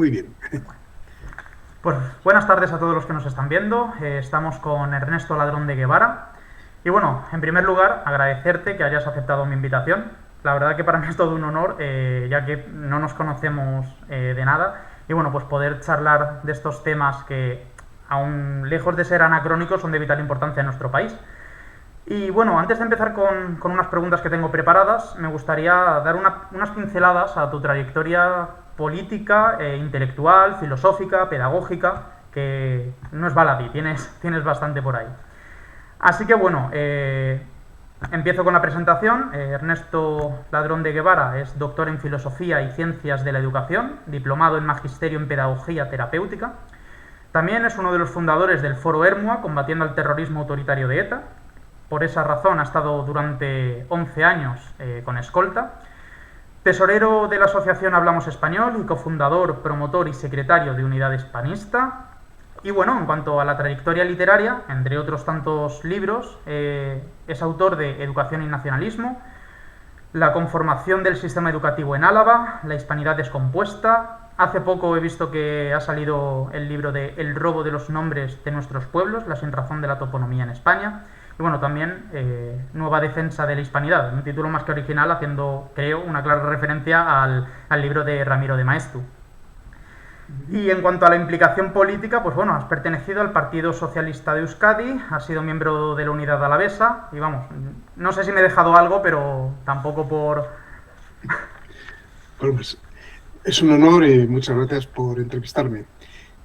Muy bien. Pues buenas tardes a todos los que nos están viendo. Estamos con Ernesto Ladrón de Guevara. Y bueno, en primer lugar, agradecerte que hayas aceptado mi invitación. La verdad que para mí es todo un honor, ya que no nos conocemos de nada. Y bueno, pues poder charlar de estos temas que, aún lejos de ser anacrónicos, son de vital importancia en nuestro país. Y bueno, antes de empezar con unas preguntas que tengo preparadas, me gustaría dar unas pinceladas a tu trayectoria política, intelectual, filosófica, pedagógica, que no es baladí, tienes bastante por ahí. Así que bueno, empiezo con la presentación. Ernesto Ladrón de Guevara es doctor en Filosofía y Ciencias de la Educación, diplomado en Magisterio en Pedagogía Terapéutica. También es uno de los fundadores del Foro Hermua, combatiendo el terrorismo autoritario de ETA. Por esa razón ha estado durante 11 años con escolta. Tesorero de la asociación Hablamos Español y cofundador, promotor y secretario de Unidad Hispanista. Y bueno, en cuanto a la trayectoria literaria, entre otros tantos libros, es autor de Educación y Nacionalismo, La conformación del sistema educativo en Álava, La hispanidad descompuesta. Hace poco he visto que ha salido el libro de El robo de los nombres de nuestros pueblos, la sinrazón de la toponimia en España. Y bueno, también Nueva defensa de la hispanidad, un título más que original, haciendo, creo, una clara referencia al libro de Ramiro de Maeztu. Y en cuanto a la implicación política, pues bueno, has pertenecido al Partido Socialista de Euskadi, has sido miembro de la Unidad Alavesa, y vamos, no sé si me he dejado algo, pero tampoco por... Bueno, pues es un honor y muchas gracias por entrevistarme.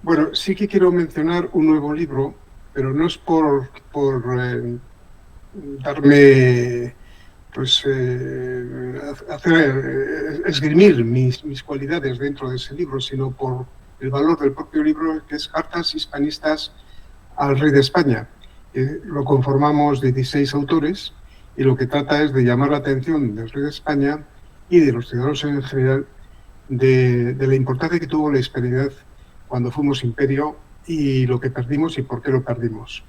Bueno, sí que quiero mencionar un nuevo libro, pero no es por darme, pues, esgrimir mis cualidades dentro de ese libro, sino por el valor del propio libro, que es Cartas Hispanistas al Rey de España. Lo conformamos 16 autores y lo que trata es de llamar la atención del Rey de España y de los ciudadanos en general de la importancia que tuvo la hispanidad cuando fuimos imperio y lo que perdimos y por qué lo perdimos.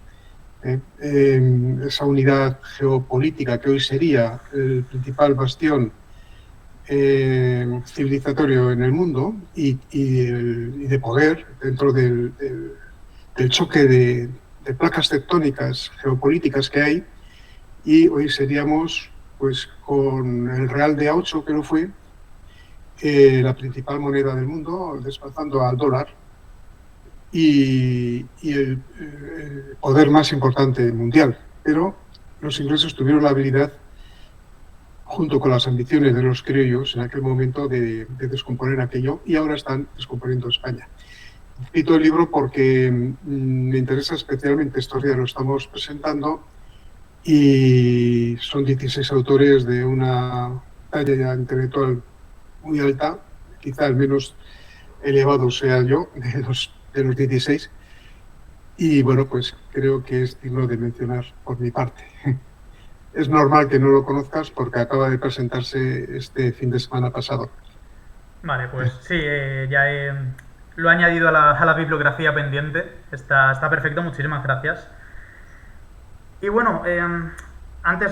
Esa unidad geopolítica que hoy sería el principal bastión civilizatorio en el mundo y de poder dentro del choque de placas tectónicas geopolíticas que hay, y hoy seríamos, pues con el real de A8 que lo fue, la principal moneda del mundo, desplazando al dólar, y el poder más importante mundial. Pero los ingleses tuvieron la habilidad, junto con las ambiciones de los criollos en aquel momento, de descomponer aquello, y ahora están descomponiendo España. Cito el libro porque me interesa especialmente, estos días lo estamos presentando, y son 16 autores de una talla intelectual muy alta, quizá el menos elevado sea yo de los 16, y bueno, pues creo que es digno de mencionar por mi parte. Es normal que no lo conozcas porque acaba de presentarse este fin de semana pasado. Vale, pues sí, lo he añadido a la bibliografía pendiente, está perfecto, muchísimas gracias. Y bueno,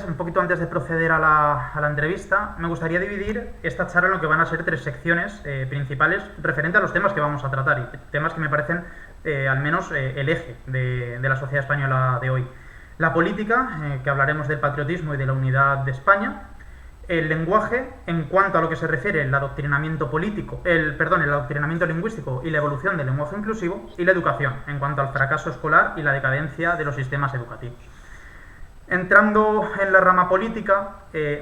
un poquito antes de proceder a la entrevista, me gustaría dividir esta charla en lo que van a ser tres secciones principales referente a los temas que vamos a tratar, y temas que me parecen al menos el eje de la sociedad española de hoy. La política, que hablaremos del patriotismo y de la unidad de España. El lenguaje, en cuanto a lo que se refiere el adoctrinamiento político, el adoctrinamiento lingüístico y la evolución del lenguaje inclusivo. Y la educación, en cuanto al fracaso escolar y la decadencia de los sistemas educativos. Entrando en la rama política,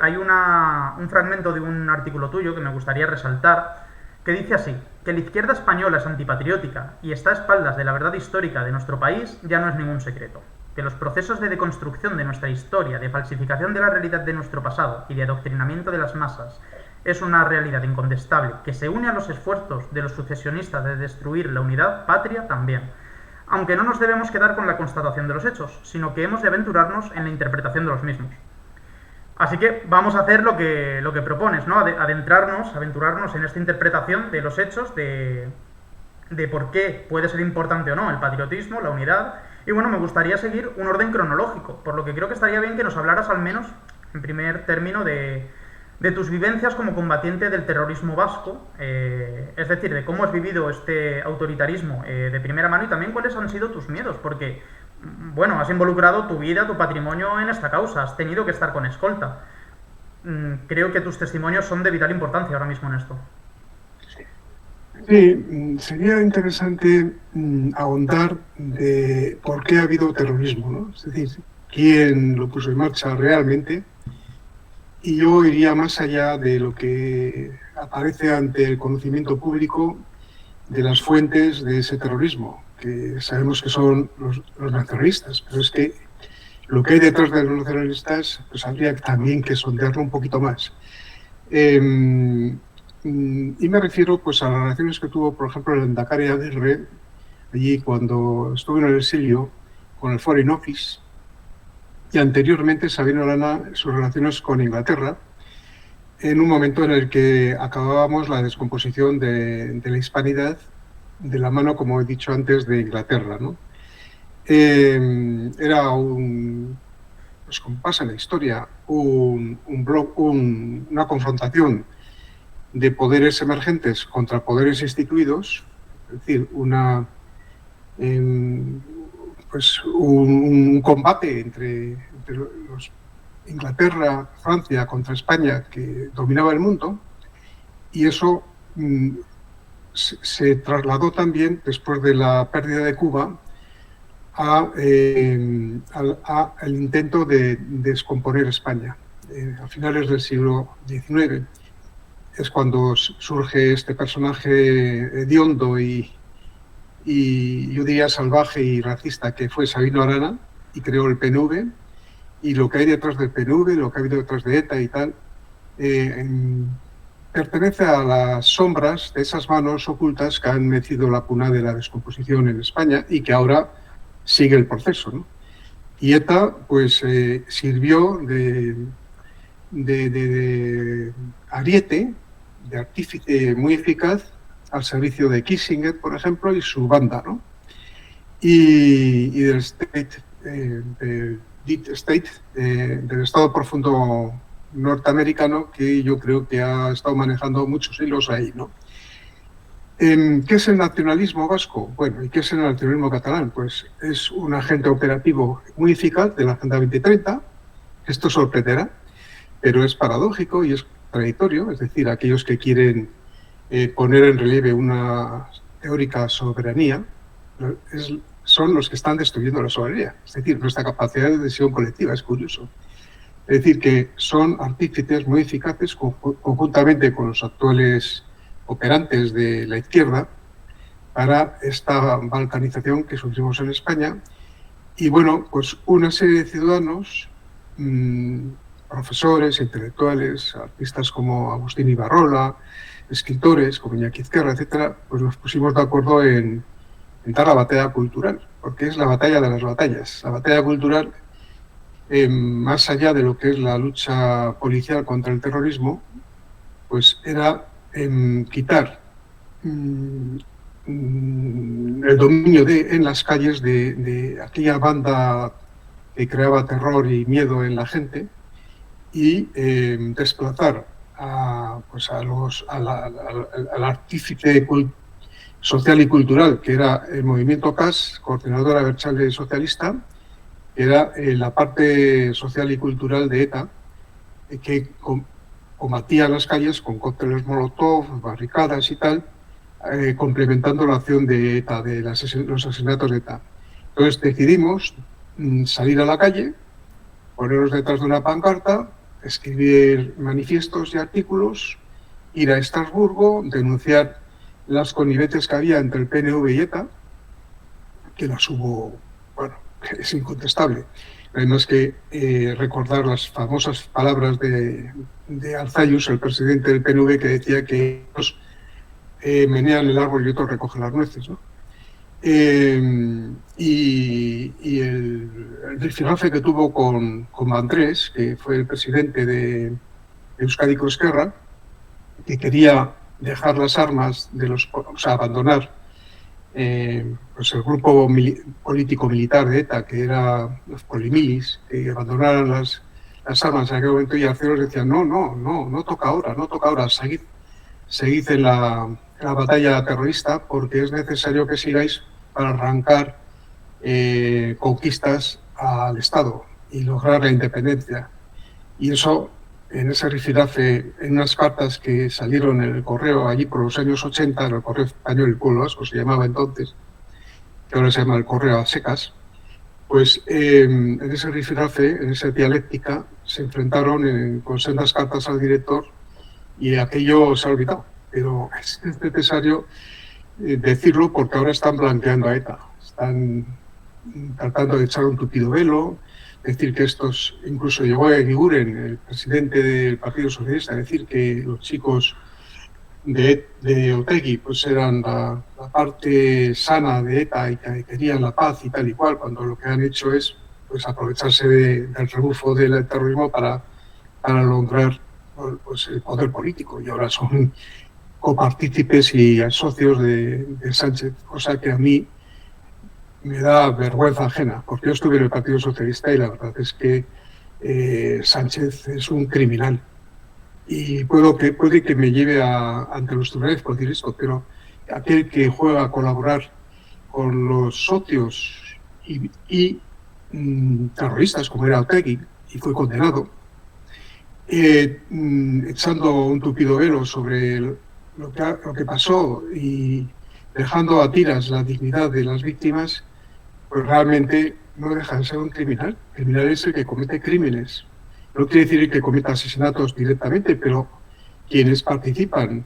hay un fragmento de un artículo tuyo que me gustaría resaltar, que dice así: que la izquierda española es antipatriótica y está a espaldas de la verdad histórica de nuestro país ya no es ningún secreto. Que los procesos de deconstrucción de nuestra historia, de falsificación de la realidad de nuestro pasado y de adoctrinamiento de las masas es una realidad incontestable que se une a los esfuerzos de los sucesionistas de destruir la unidad patria también, aunque no nos debemos quedar con la constatación de los hechos, sino que hemos de aventurarnos en la interpretación de los mismos. Así que vamos a hacer lo que propones, ¿no? Aventurarnos en esta interpretación de los hechos, de por qué puede ser importante o no el patriotismo, la unidad. Y bueno, me gustaría seguir un orden cronológico, por lo que creo que estaría bien que nos hablaras al menos, en primer término, de de tus vivencias como combatiente del terrorismo vasco, es decir, de cómo has vivido este autoritarismo de primera mano y también cuáles han sido tus miedos, porque, bueno, has involucrado tu vida, tu patrimonio en esta causa, has tenido que estar con escolta. Creo que tus testimonios son de vital importancia ahora mismo en esto. Sí, sería interesante ahondar de por qué ha habido terrorismo, ¿no? Es decir, quién lo puso en marcha realmente. Y yo iría más allá de lo que aparece ante el conocimiento público de las fuentes de ese terrorismo, que sabemos que son los nacionalistas, pero es que lo que hay detrás de los nacionalistas, pues habría también que sondearlo un poquito más. Y me refiero pues a las relaciones que tuvo, por ejemplo, el Endacari Aguirre, allí cuando estuvo en el exilio con el Foreign Office, y anteriormente Sabino Arana sus relaciones con Inglaterra, en un momento en el que acabábamos la descomposición de la hispanidad de la mano, como he dicho antes, de Inglaterra, ¿no? Era pues como pasa en la historia, una confrontación de poderes emergentes contra poderes instituidos, es decir, pues un combate entre los Inglaterra, Francia contra España, que dominaba el mundo, y eso se trasladó también, después de la pérdida de Cuba, al intento de descomponer España. A finales del siglo XIX es cuando surge este personaje hediondo y yo diría salvaje y racista, que fue Sabino Arana, y creó el PNV, y lo que hay detrás del PNV, lo que ha habido detrás de ETA y tal, pertenece a las sombras de esas manos ocultas que han mecido la cuna de la descomposición en España y que ahora sigue el proceso, ¿no? Y ETA pues sirvió de ariete, de artífice muy eficaz al servicio de Kissinger, por ejemplo, y su banda, ¿no? Y del Deep State, del Estado Profundo norteamericano, que yo creo que ha estado manejando muchos hilos ahí, ¿no? ¿Qué es el nacionalismo vasco? Bueno, ¿y qué es el nacionalismo catalán? Pues es un agente operativo muy eficaz de la Agenda 2030. Esto sorprenderá, pero es paradójico y es contradictorio. Es decir, aquellos que quieren poner en relieve una teórica soberanía son los que están destruyendo la soberanía. Es decir, nuestra capacidad de decisión colectiva. Es curioso. Es decir, que son artífices muy eficaces conjuntamente con los actuales operantes de la izquierda para esta balcanización que sufrimos en España. Y bueno, pues una serie de ciudadanos, profesores, intelectuales, artistas como Agustín Ibarrola, escritores como Iñaki Ezquerra, etcétera, pues nos pusimos de acuerdo en dar la batalla cultural, porque es la batalla de las batallas. La batalla cultural, más allá de lo que es la lucha policial contra el terrorismo, pues era quitar el dominio en las calles de aquella banda que creaba terror y miedo en la gente y desplazar al artífice social y cultural, que era el movimiento CAS, Coordinadora Abertzale Socialista, que era la parte social y cultural de ETA, que combatía las calles con cócteles Molotov, barricadas y tal, complementando la acción de ETA, de los asesinatos de ETA. Entonces decidimos salir a la calle, ponernos detrás de una pancarta, escribir manifiestos y artículos, ir a Estrasburgo, denunciar las connivencias que había entre el PNV y ETA, que las hubo, bueno, es incontestable. Además que recordar las famosas palabras de Arzallus, el presidente del PNV, que decía que ellos menean el árbol y otros recogen las nueces, ¿no? Y el rifirrafe que tuvo con Bandrés, que fue el presidente de Euskadiko Ezkerra, que quería dejar las armas, abandonar pues el grupo político-militar de ETA, que era los polimilis, que abandonaran las armas en aquel momento y Arceros decían, no toca ahora, seguid en la batalla terrorista porque es necesario que sigáis para arrancar conquistas al Estado y lograr la independencia. Y eso, en ese rifirrafe, en unas cartas que salieron en el correo allí por los años 80, en el correo español, el pueblo vasco se llamaba entonces, que ahora se llama el correo a secas, pues en ese rifirrafe, en esa dialéctica, se enfrentaron con sendas cartas al director y aquello se ha olvidado. Pero es necesario decirlo porque ahora están blanqueando a ETA. Están tratando de echar un tupido velo, decir que estos, incluso llegó a Eguiguren, el presidente del Partido Socialista, a decir que los chicos de Otegi pues eran la parte sana de ETA y que querían la paz y tal y cual, cuando lo que han hecho es pues aprovecharse del rebufo del terrorismo para lograr pues, el poder político, y ahora son copartícipes y socios de Sánchez, cosa que a mí me da vergüenza ajena, porque yo estuve en el Partido Socialista y la verdad es que Sánchez es un criminal. Y puede que me lleve ante los tribunales por decir esto, pero aquel que juega a colaborar con los socios y terroristas, como era Otegi, y fue condenado, echando un tupido velo sobre lo que pasó y dejando a tiras la dignidad de las víctimas, pues realmente no deja de ser un criminal. El criminal es el que comete crímenes. No quiere decir que cometa asesinatos directamente, pero quienes participan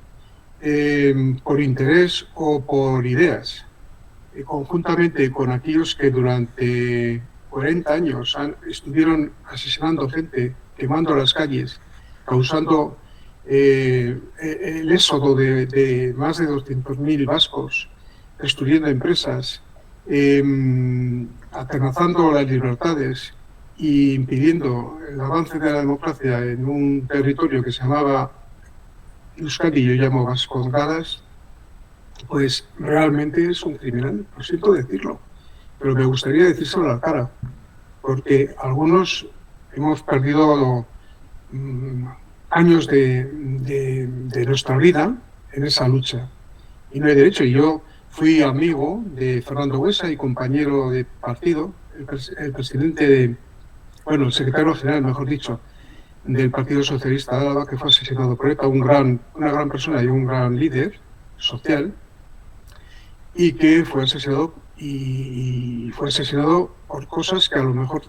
por interés o por ideas, conjuntamente con aquellos que durante 40 años estuvieron asesinando gente, quemando las calles, causando el éxodo de más de 200.000 vascos, destruyendo empresas, atenazando las libertades e impidiendo el avance de la democracia en un territorio que se llamaba Euskadi, yo llamo Vascongadas, pues realmente es un criminal, lo siento decirlo, pero me gustaría decírselo a la cara, porque algunos hemos perdido años de nuestra vida en esa lucha, y no hay derecho. Y yo fui amigo de Fernando Buesa y compañero de partido, el presidente el secretario general, mejor dicho, del Partido Socialista de Álava, que fue asesinado por ETA, una gran persona y un gran líder social, y que fue asesinado por cosas que a lo mejor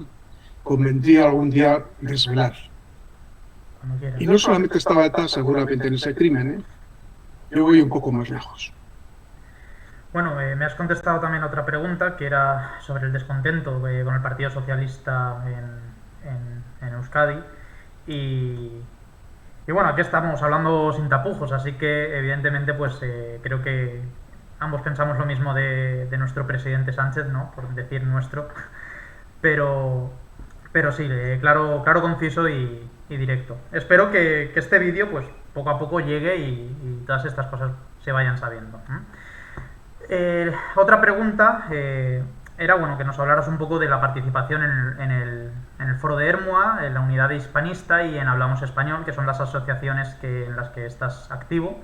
convendría algún día desvelar. Y no solamente estaba ETA seguramente en ese crimen, yo voy un poco más lejos. Bueno, me has contestado también otra pregunta que era sobre el descontento con el Partido Socialista en Euskadi y bueno, aquí estamos hablando sin tapujos, así que evidentemente pues creo que ambos pensamos lo mismo de nuestro presidente Sánchez, ¿no? Por decir nuestro, pero sí, claro, conciso y directo. Espero que este vídeo pues poco a poco llegue y todas estas cosas se vayan sabiendo. Otra pregunta era bueno que nos hablaras un poco de la participación en el foro de Ermua, en la unidad hispanista y en Hablamos Español, que son las asociaciones en las que estás activo,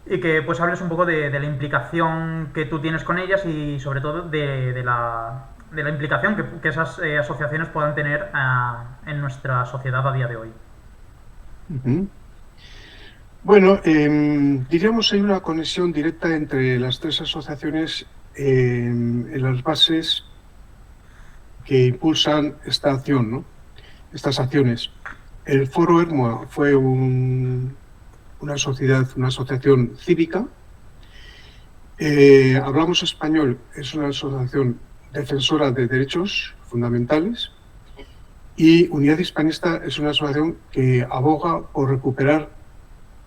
y que pues hables un poco de la implicación que tú tienes con ellas y sobre todo de la implicación que esas asociaciones puedan tener en nuestra sociedad a día de hoy. Uh-huh. Bueno, diríamos hay una conexión directa entre las tres asociaciones en las bases que impulsan esta acción, ¿no? Estas acciones. El Foro Ermua fue una asociación cívica. Hablamos Español es una asociación defensora de derechos fundamentales. Y Unidad Hispanista es una asociación que aboga por recuperar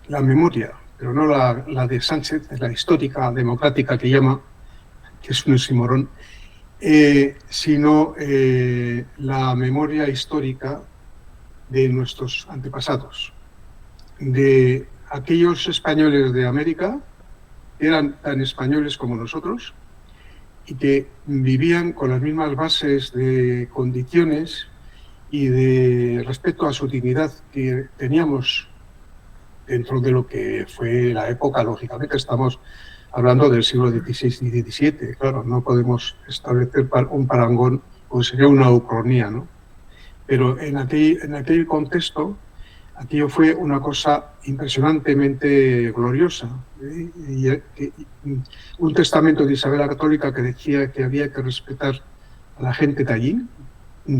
la memoria, pero no la de Sánchez, la histórica, democrática que llama, que es un oxímoron, sino la memoria histórica de nuestros antepasados, de aquellos españoles de América que eran tan españoles como nosotros y que vivían con las mismas bases de condiciones y de respeto a su dignidad que teníamos dentro de lo que fue la época. Lógicamente estamos hablando del siglo XVI y XVII, claro, no podemos establecer un parangón, pues sería una ucronía, ¿no? Pero en aquel contexto, aquello fue una cosa impresionantemente gloriosa. Un testamento de Isabel la Católica que decía que había que respetar a la gente de allí,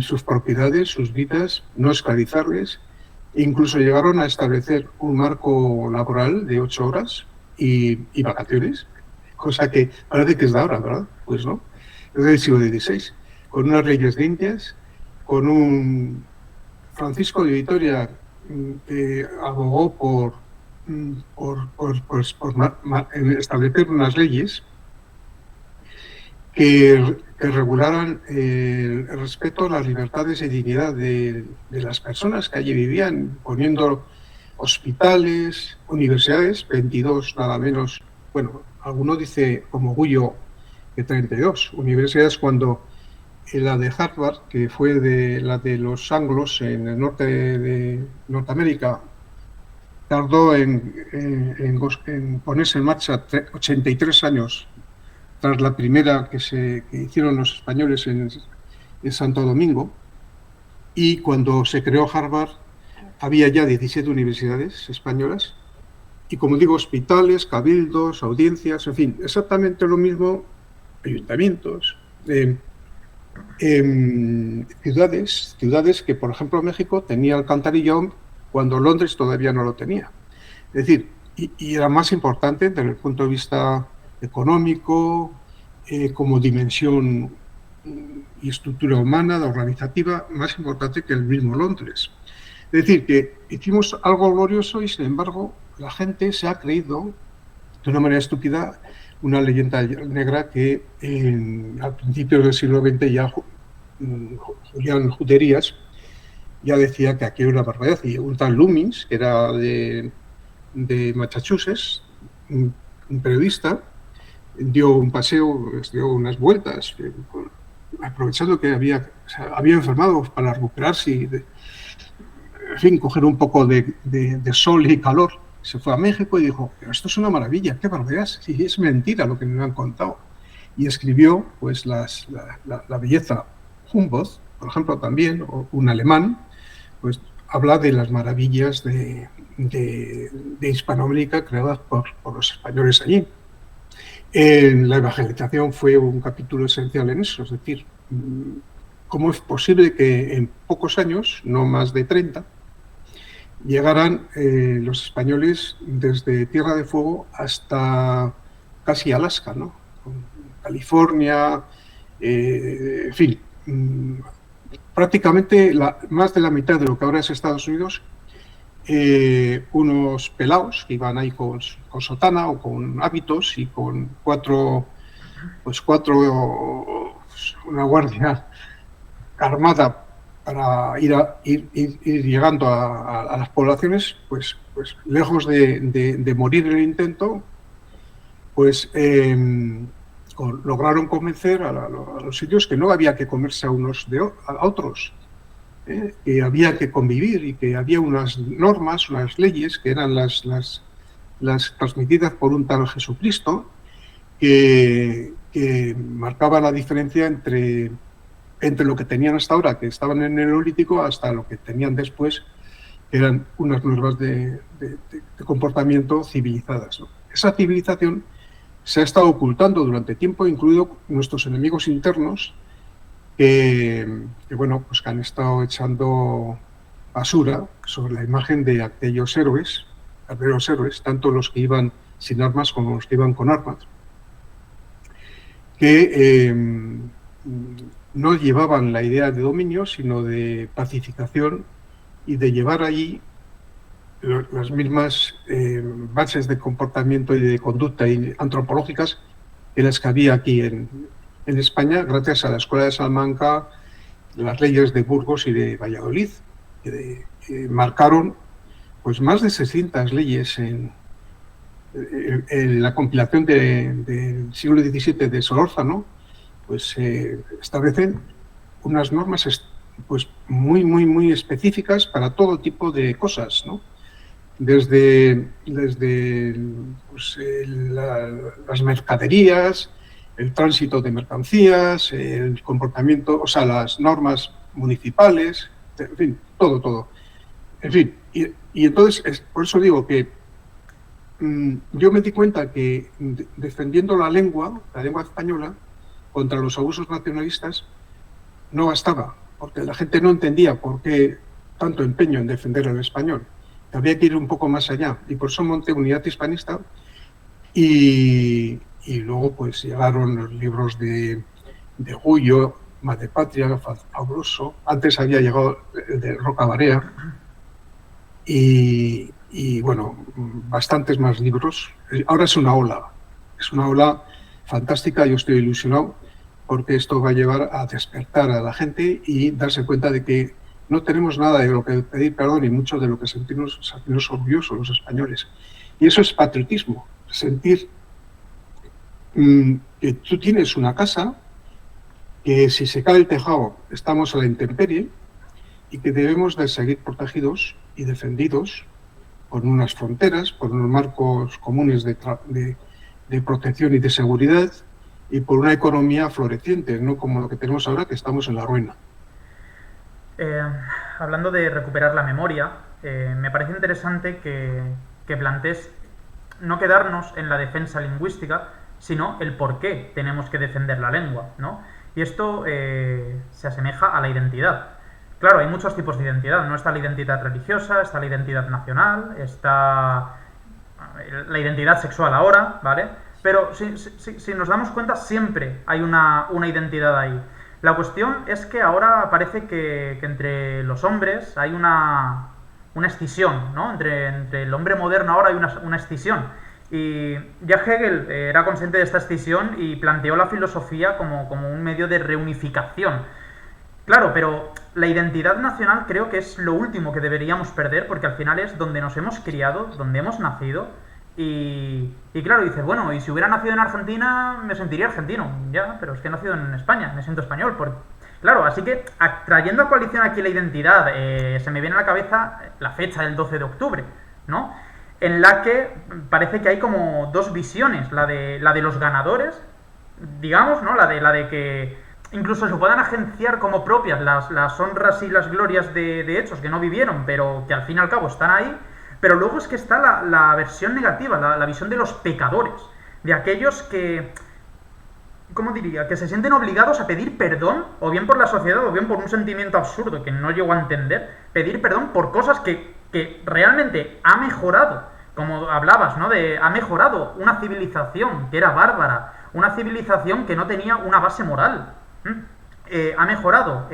sus propiedades, sus vidas, no esclavizarles. Incluso llegaron a establecer un marco laboral de 8 horas y vacaciones, cosa que parece que es de ahora, ¿verdad? Pues no, es del siglo XVI, con unas leyes limpias, con un Francisco de Vitoria que abogó por establecer unas leyes que regularan el respeto a las libertades y dignidad de las personas que allí vivían, poniendo hospitales, universidades, 22 nada menos, bueno, alguno dice como Gullo que 32 universidades, cuando la de Harvard, que fue la de los anglos en el norte de Norteamérica, tardó en ponerse en marcha 83 años tras la primera que hicieron los españoles en Santo Domingo, y cuando se creó Harvard había ya 17 universidades españolas, y como digo, hospitales, cabildos, audiencias, en fin, exactamente lo mismo, ayuntamientos, ciudades que, por ejemplo, México tenía alcantarillado cuando Londres todavía no lo tenía. Es decir, y era más importante desde el punto de vista económico, como dimensión y estructura humana, organizativa, más importante que el mismo Londres. Es decir, que hicimos algo glorioso y, sin embargo, la gente se ha creído, de una manera estúpida, una leyenda negra que al principio del siglo XX ya Julián Juderías ya decía que aquello era una barbaridad. Y un tal Lumins, que era de Massachusetts, un periodista, dio un paseo, dio unas vueltas, aprovechando que había enfermado para recuperarse y, en fin, coger un poco de sol y calor. Se fue a México y dijo, pero esto es una maravilla, qué barbaridad, si es mentira lo que me han contado. Y escribió pues la belleza. Humboldt, por ejemplo, también, o un alemán, pues habla de las maravillas de Hispanoamérica creadas por los españoles allí. La evangelización fue un capítulo esencial en eso, es decir, cómo es posible que en pocos años, no más de 30, llegaran los españoles desde Tierra de Fuego hasta casi Alaska, ¿no? California, en fin, prácticamente más de la mitad de lo que ahora es Estados Unidos, unos pelaos que iban ahí con sotana o con hábitos y con una guardia armada para ir llegando a las poblaciones, pues lejos de morir en el intento, pues lograron convencer a los sitios que no había que comerse a unos a otros, que había que convivir y que había unas normas, unas leyes que eran las transmitidas por un tal Jesucristo, que marcaba la diferencia entre lo que tenían hasta ahora, que estaban en el Neolítico, hasta lo que tenían después, que eran unas normas de comportamiento civilizadas, ¿no? Esa civilización se ha estado ocultando durante tiempo, incluido nuestros enemigos internos, que han estado echando basura sobre la imagen de aquellos héroes, verdaderos héroes, tanto los que iban sin armas como los que iban con armas, que no llevaban la idea de dominio, sino de pacificación y de llevar allí las mismas bases de comportamiento y de conducta antropológicas que las que había aquí en España, gracias a la Escuela de Salamanca, las leyes de Burgos y de Valladolid, que marcaron pues más de 600 leyes en la compilación del siglo XVII de Solórzano, pues establecen unas normas pues muy, muy, muy específicas para todo tipo de cosas, ¿no? Desde pues, las mercaderías, el tránsito de mercancías, el comportamiento, o sea, las normas municipales, en fin, todo, todo. En fin, y entonces, por eso digo que yo me di cuenta que defendiendo la lengua española, contra los abusos nacionalistas, no bastaba, porque la gente no entendía por qué tanto empeño en defender el español. Había que ir un poco más allá, y por eso monté Unidad Hispanista, y luego pues llegaron los libros de Gullo, Madre Patria, Fabuloso. Antes había llegado el de Roca Barea, y bueno, bastantes más libros. Ahora es una ola fantástica. Yo estoy ilusionado porque esto va a llevar a despertar a la gente y darse cuenta de que no tenemos nada de lo que pedir perdón y mucho de lo que sentirnos orgullosos los españoles. Y eso es patriotismo, sentir que tú tienes una casa, que si se cae el tejado estamos a la intemperie y que debemos de seguir protegidos y defendidos por unas fronteras, por unos marcos comunes de protección y de seguridad, y por una economía floreciente, no como lo que tenemos ahora, que estamos en la ruina. Hablando de recuperar la memoria, me parece interesante que plantees no quedarnos en la defensa lingüística, sino el por qué tenemos que defender la lengua, ¿no? Y esto se asemeja a la identidad. Claro, hay muchos tipos de identidad, ¿no? Está la identidad religiosa, está la identidad nacional, está la identidad sexual ahora, ¿vale? Pero si nos damos cuenta, siempre hay una identidad ahí. La cuestión es que ahora parece que entre los hombres hay una escisión, ¿no? Entre el hombre moderno ahora hay una escisión. Y ya Hegel era consciente de esta escisión y planteó la filosofía como un medio de reunificación. Claro, pero la identidad nacional creo que es lo último que deberíamos perder, porque al final es donde nos hemos criado, donde hemos nacido. Y claro, dices, bueno, y si hubiera nacido en Argentina me sentiría argentino. Ya, pero es que he nacido en España, me siento español. Claro, así que trayendo a coalición aquí la identidad, se me viene a la cabeza la fecha del 12 de octubre, ¿no? En la que parece que hay como dos visiones, la de los ganadores, digamos, ¿no? La de que incluso se puedan agenciar como propias las honras y las glorias de hechos que no vivieron, pero que al fin y al cabo están ahí. Pero luego es que está la versión negativa, la visión de los pecadores, de aquellos que, ¿cómo diría?, que se sienten obligados a pedir perdón, o bien por la sociedad, o bien por un sentimiento absurdo que no llego a entender, pedir perdón por cosas que realmente ha mejorado, como hablabas, ¿no?, ha mejorado una civilización que era bárbara, una civilización que no tenía una base moral. Ha mejorado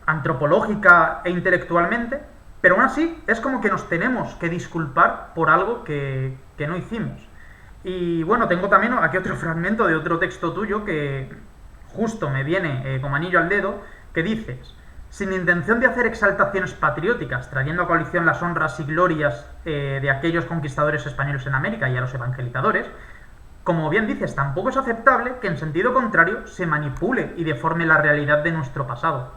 antropológica e intelectualmente, pero aún así es como que nos tenemos que disculpar por algo que no hicimos. Y bueno, tengo también aquí otro fragmento de otro texto tuyo que justo me viene como anillo al dedo, que dices: sin intención de hacer exaltaciones patrióticas, trayendo a coalición las honras y glorias de aquellos conquistadores españoles en América y a los evangelizadores, como bien dices, tampoco es aceptable que en sentido contrario se manipule y deforme la realidad de nuestro pasado.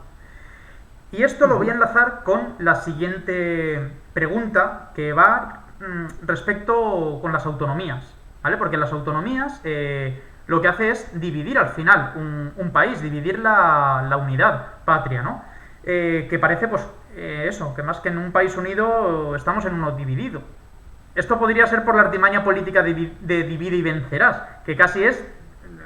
Y esto lo voy a enlazar con la siguiente pregunta, que va respecto con las autonomías, ¿vale? Porque las autonomías lo que hace es dividir al final un país, dividir la unidad patria, ¿no? Que parece, pues, eso, que más que en un país unido estamos en uno dividido. Esto podría ser por la artimaña política de divide y vencerás, que casi es,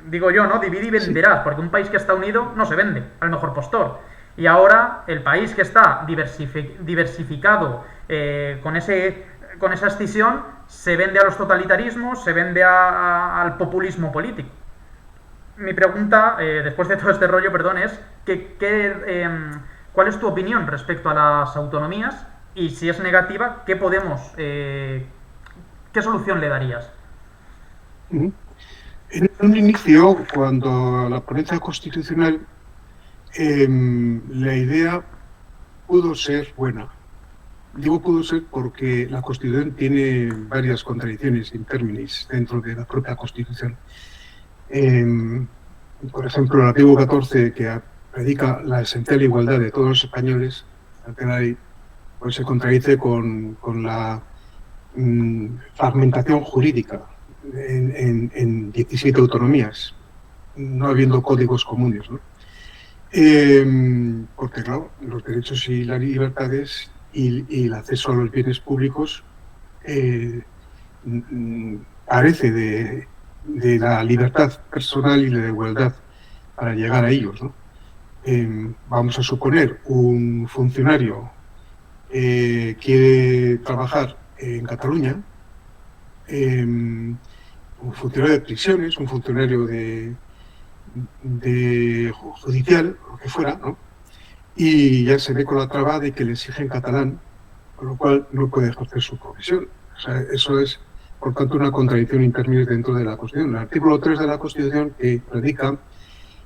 digo yo, ¿no?, divide y venderás, porque un país que está unido no se vende al mejor postor. Y ahora el país que está diversificado con esa escisión se vende a los totalitarismos, se vende al populismo político. Mi pregunta, después de todo este rollo, perdón, es ¿cuál es tu opinión respecto a las autonomías? Y si es negativa, ¿qué solución le darías? En un inicio, cuando la ponencia constitucional, la idea pudo ser buena. Digo pudo ser porque la Constitución tiene varias contradicciones in terminis dentro de la propia Constitución. Por ejemplo, el artículo 14, que predica la esencial igualdad de todos los españoles, al final pues se contradice con la fragmentación jurídica en 17 autonomías, no habiendo códigos comunes, ¿no? Porque, claro, los derechos y las libertades y el acceso a los bienes públicos carece de la libertad personal y de la igualdad para llegar a ellos, ¿no? Vamos a suponer un funcionario quiere trabajar en Cataluña, un funcionario de prisiones, un funcionario de judicial, lo que fuera, ¿no? Y ya se ve con la traba de que le exigen catalán, con lo cual no puede ejercer su profesión. O sea, eso es, por tanto, una contradicción interna dentro de la Constitución. El artículo 3 de la Constitución que predica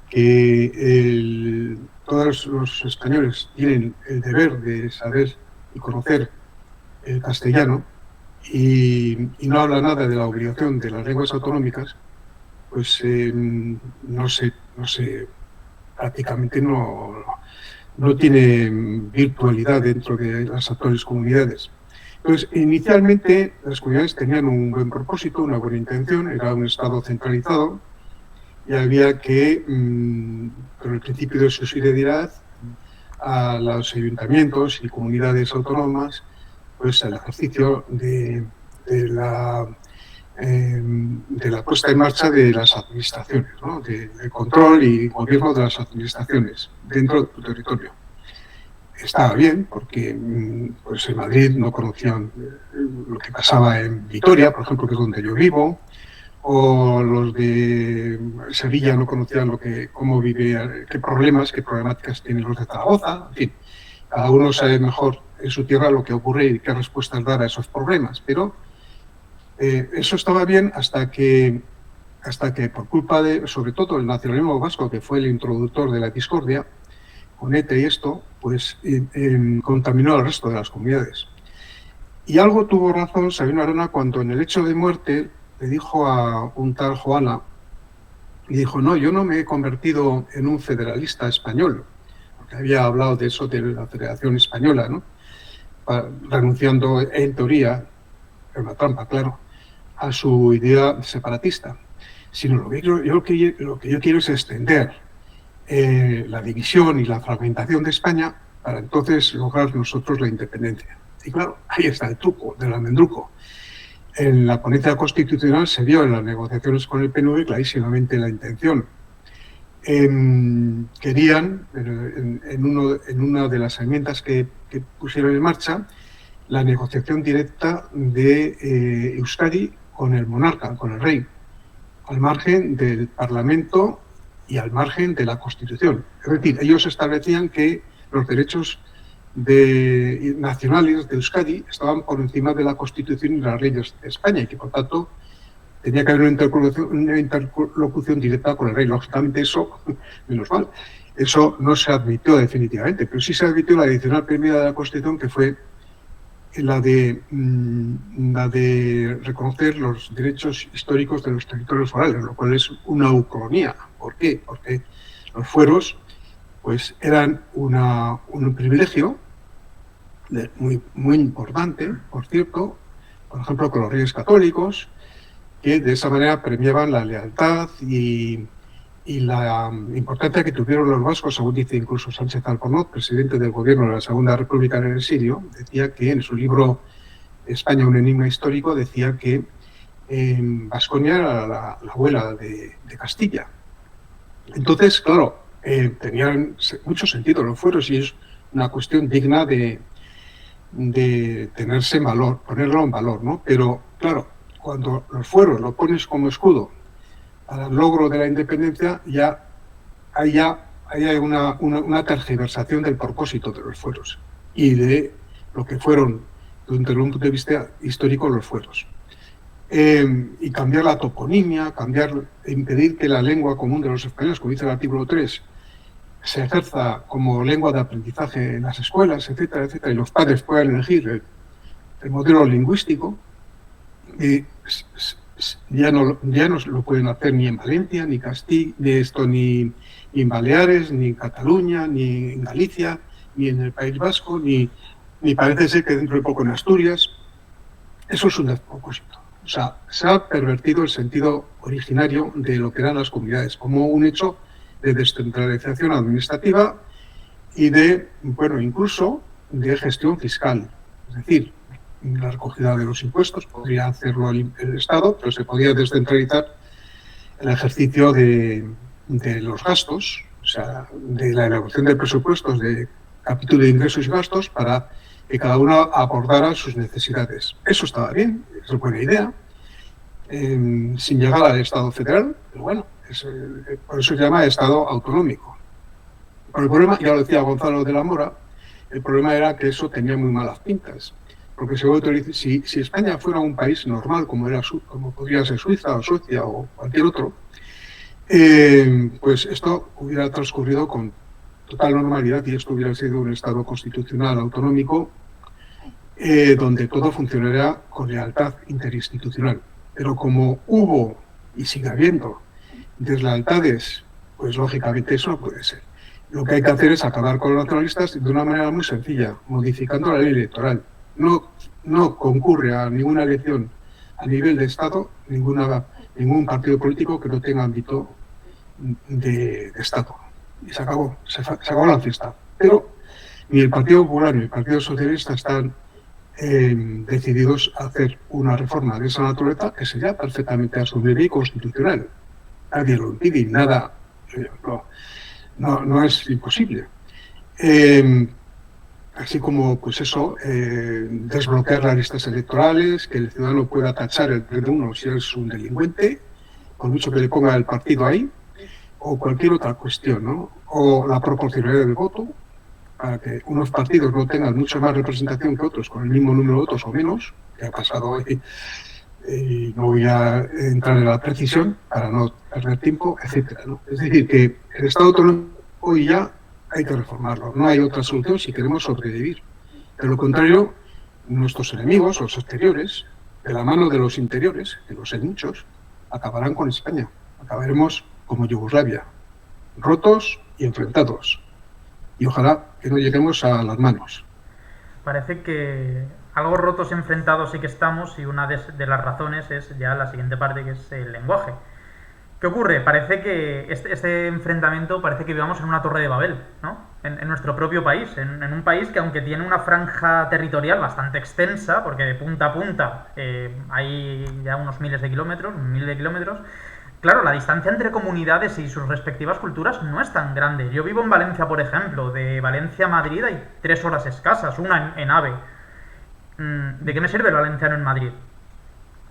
que todos los españoles tienen el deber de saber y conocer el castellano y no habla nada de la obligación de las lenguas autonómicas, pues no sé, prácticamente no tiene virtualidad dentro de las actuales comunidades. Entonces, inicialmente las comunidades tenían un buen propósito, una buena intención, era un Estado centralizado y había que, con el principio de subsidiariedad, a los ayuntamientos y comunidades autónomas, pues el ejercicio de la puesta en marcha de las administraciones, ¿no? de control y gobierno de las administraciones dentro de tu territorio. Estaba bien porque pues en Madrid no conocían lo que pasaba en Vitoria, por ejemplo, que es donde yo vivo, o los de Sevilla no conocían cómo vive, qué problemáticas tienen los de Zaragoza. En fin, cada uno sabe mejor en su tierra lo que ocurre y qué respuestas dar a esos problemas, pero eso estaba bien hasta que por culpa sobre todo el nacionalismo vasco, que fue el introductor de la discordia con ETA y esto, pues contaminó al resto de las comunidades. Y algo tuvo razón Sabino Arana cuando en el hecho de muerte le dijo a un tal Joana, y dijo, no, yo no me he convertido en un federalista español, porque había hablado de eso de la Federación Española, ¿no? Renunciando en teoría, es una trampa, claro, a su idea separatista, sino lo que yo quiero es extender la división y la fragmentación de España para entonces lograr nosotros la independencia. Y claro, ahí está el truco del almendruco. En la ponencia constitucional se vio en las negociaciones con el PNV clarísimamente la intención. Querían, en una de las enmiendas que pusieron en marcha, la negociación directa de Euskadi con el monarca, con el rey, al margen del Parlamento y al margen de la Constitución. Es decir, ellos establecían que los derechos nacionales de Euskadi estaban por encima de la Constitución y las leyes de España y que, por tanto, tenía que haber una interlocución directa con el rey. Lógicamente eso, menos mal, eso no se admitió definitivamente, pero sí se admitió la adicional primera de la Constitución, que fue la de reconocer los derechos históricos de los territorios forales, lo cual es una ucronía. ¿Por qué? Porque los fueros pues eran un privilegio muy importante, por cierto, por ejemplo, con los reyes católicos, que de esa manera premiaban la lealtad y la importancia que tuvieron los vascos, según dice incluso Sánchez Alcornoz, presidente del gobierno de la Segunda República en el exilio, decía que en su libro España, un enigma histórico, decía que Vasconia era la abuela de Castilla. Entonces, claro, tenían mucho sentido los fueros y es una cuestión digna de tenerse en valor, ponerlo en valor, ¿no? Pero, claro, cuando los fueros lo pones como escudo para el logro de la independencia, hay una tergiversación del propósito de los fueros y de lo que fueron, desde un punto de vista histórico, los fueros. Y cambiar la toponimia, impedir que la lengua común de los españoles, como dice el artículo 3, se ejerza como lengua de aprendizaje en las escuelas, etcétera, etcétera, y los padres puedan elegir el modelo lingüístico, ya no lo pueden hacer ni en Valencia, ni Castilla, ni en Baleares, ni en Cataluña, ni en Galicia, ni en el País Vasco, ni parece ser que dentro de poco en Asturias. Eso es un despropósito. O sea, se ha pervertido el sentido originario de lo que eran las comunidades, como un hecho de descentralización administrativa y de, bueno, incluso de gestión fiscal. Es decir, la recogida de los impuestos podría hacerlo el Estado, pero se podría descentralizar el ejercicio de los gastos, o sea, de la elaboración de presupuestos de capítulo de ingresos y gastos para que cada uno abordara sus necesidades. Eso estaba bien, es una buena idea, sin llegar al Estado federal, pero bueno, por eso se llama Estado autonómico. Pero el problema, ya lo decía Gonzalo de la Mora, el problema era que eso tenía muy malas pintas. Porque si España fuera un país normal, como podría ser Suiza o Suecia o cualquier otro, pues esto hubiera transcurrido con total normalidad y esto hubiera sido un Estado constitucional autonómico donde todo funcionaría con lealtad interinstitucional. Pero como hubo y sigue habiendo deslealtades, pues lógicamente eso no puede ser. Lo que hay que hacer es acabar con los nacionalistas de una manera muy sencilla, modificando la ley electoral. No concurre a ninguna elección a nivel de Estado ningún partido político que no tenga ámbito de Estado. Y se acabó la fiesta. Pero ni el Partido Popular ni el Partido Socialista están decididos a hacer una reforma de esa naturaleza que sería perfectamente asumible y constitucional. Nadie lo impide y nada, no es imposible. Así como, pues eso, desbloquear las listas electorales, que el ciudadano pueda tachar el de uno si es un delincuente, por mucho que le ponga el partido ahí, o cualquier otra cuestión, ¿no? O la proporcionalidad del voto, para que unos partidos no tengan mucha más representación que otros, con el mismo número de votos o menos, que ha pasado hoy, y no voy a entrar en la precisión para no perder tiempo, etcétera, ¿no? Es decir, que el Estado autonómico hoy ya hay que reformarlo. No hay otra solución si queremos sobrevivir. De lo contrario, nuestros enemigos, los exteriores, de la mano de los interiores, que los hay muchos, acabarán con España. Acabaremos como Yugoslavia, rotos y enfrentados. Y ojalá que no lleguemos a las manos. Parece que algo rotos y enfrentados sí que estamos, y una de las razones es ya la siguiente parte, que es el lenguaje. ¿Qué ocurre? Parece que este enfrentamiento parece que vivamos en una torre de Babel, ¿no? En nuestro propio país, en un país que, aunque tiene una franja territorial bastante extensa, porque de punta a punta hay ya unos miles de kilómetros, claro, la distancia entre comunidades y sus respectivas culturas no es tan grande. Yo vivo en Valencia, por ejemplo. De Valencia a Madrid hay 3 horas escasas, una en AVE. ¿De qué me sirve el valenciano en Madrid?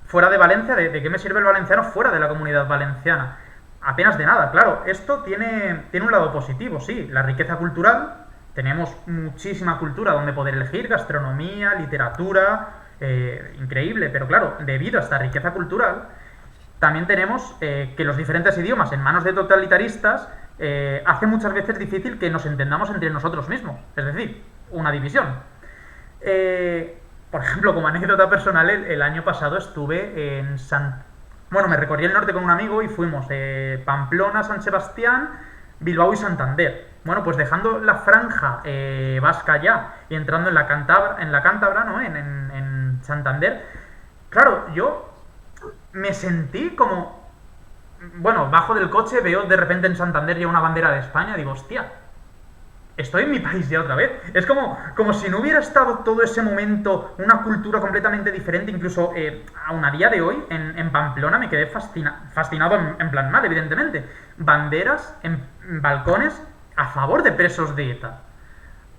Fuera de Valencia, ¿de qué me sirve el valenciano fuera de la comunidad valenciana? Apenas de nada, claro. Esto tiene un lado positivo, sí. La riqueza cultural. Tenemos muchísima cultura donde poder elegir, gastronomía, literatura, increíble. Pero claro, debido a esta riqueza cultural, también tenemos que los diferentes idiomas en manos de totalitaristas hace muchas veces difícil que nos entendamos entre nosotros mismos. Es decir, una división. Por ejemplo, como anécdota personal, el año pasado estuve en me recorrí el norte con un amigo y fuimos Pamplona, San Sebastián, Bilbao y Santander. Bueno, pues dejando la franja vasca ya y entrando en la Cántabra, ¿no? En Santander. Claro, yo me sentí como... Bueno, bajo del coche, veo de repente en Santander ya una bandera de España, digo, hostia, estoy en mi país ya otra vez. Es como si no hubiera estado todo ese momento, una cultura completamente diferente. Incluso aún a día de hoy, en Pamplona me quedé fascinado en plan mal, evidentemente. Banderas en balcones a favor de presos de ETA.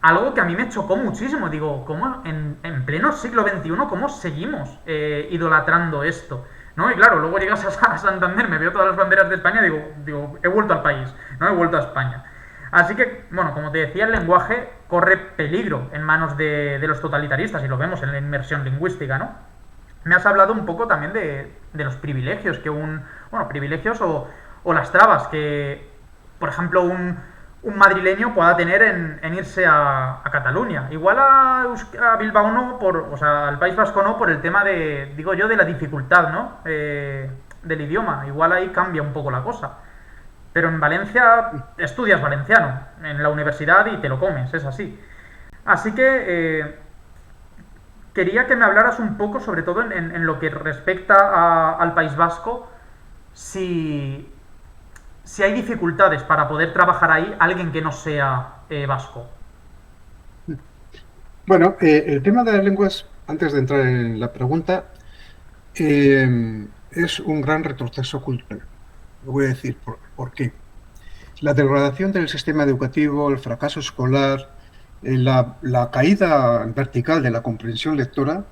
Algo que a mí me chocó muchísimo. Digo, ¿cómo en pleno siglo XXI, cómo seguimos idolatrando esto? ¿No? Y claro, luego llegas a Santander, me veo todas las banderas de España y digo, he vuelto al país, no he vuelto a España. Así que, bueno, como te decía, el lenguaje corre peligro en manos de los totalitaristas, y lo vemos en la inmersión lingüística, ¿no? Me has hablado un poco también de los privilegios privilegios o las trabas que, por ejemplo, un un madrileño pueda tener en irse a Cataluña. Igual a Bilbao no, o sea, al País Vasco no, por el tema de, digo yo, de la dificultad, ¿no? Del idioma. Igual ahí cambia un poco la cosa. Pero en Valencia estudias valenciano en la universidad y te lo comes, es así. Así que quería que me hablaras un poco, sobre todo en lo que respecta al País Vasco, si, si hay dificultades para poder trabajar ahí alguien que no sea vasco. Bueno, el tema de las lenguas, antes de entrar en la pregunta, es un gran retroceso cultural. Lo voy a decir por qué. La degradación del sistema educativo, el fracaso escolar, la caída vertical de la comprensión lectora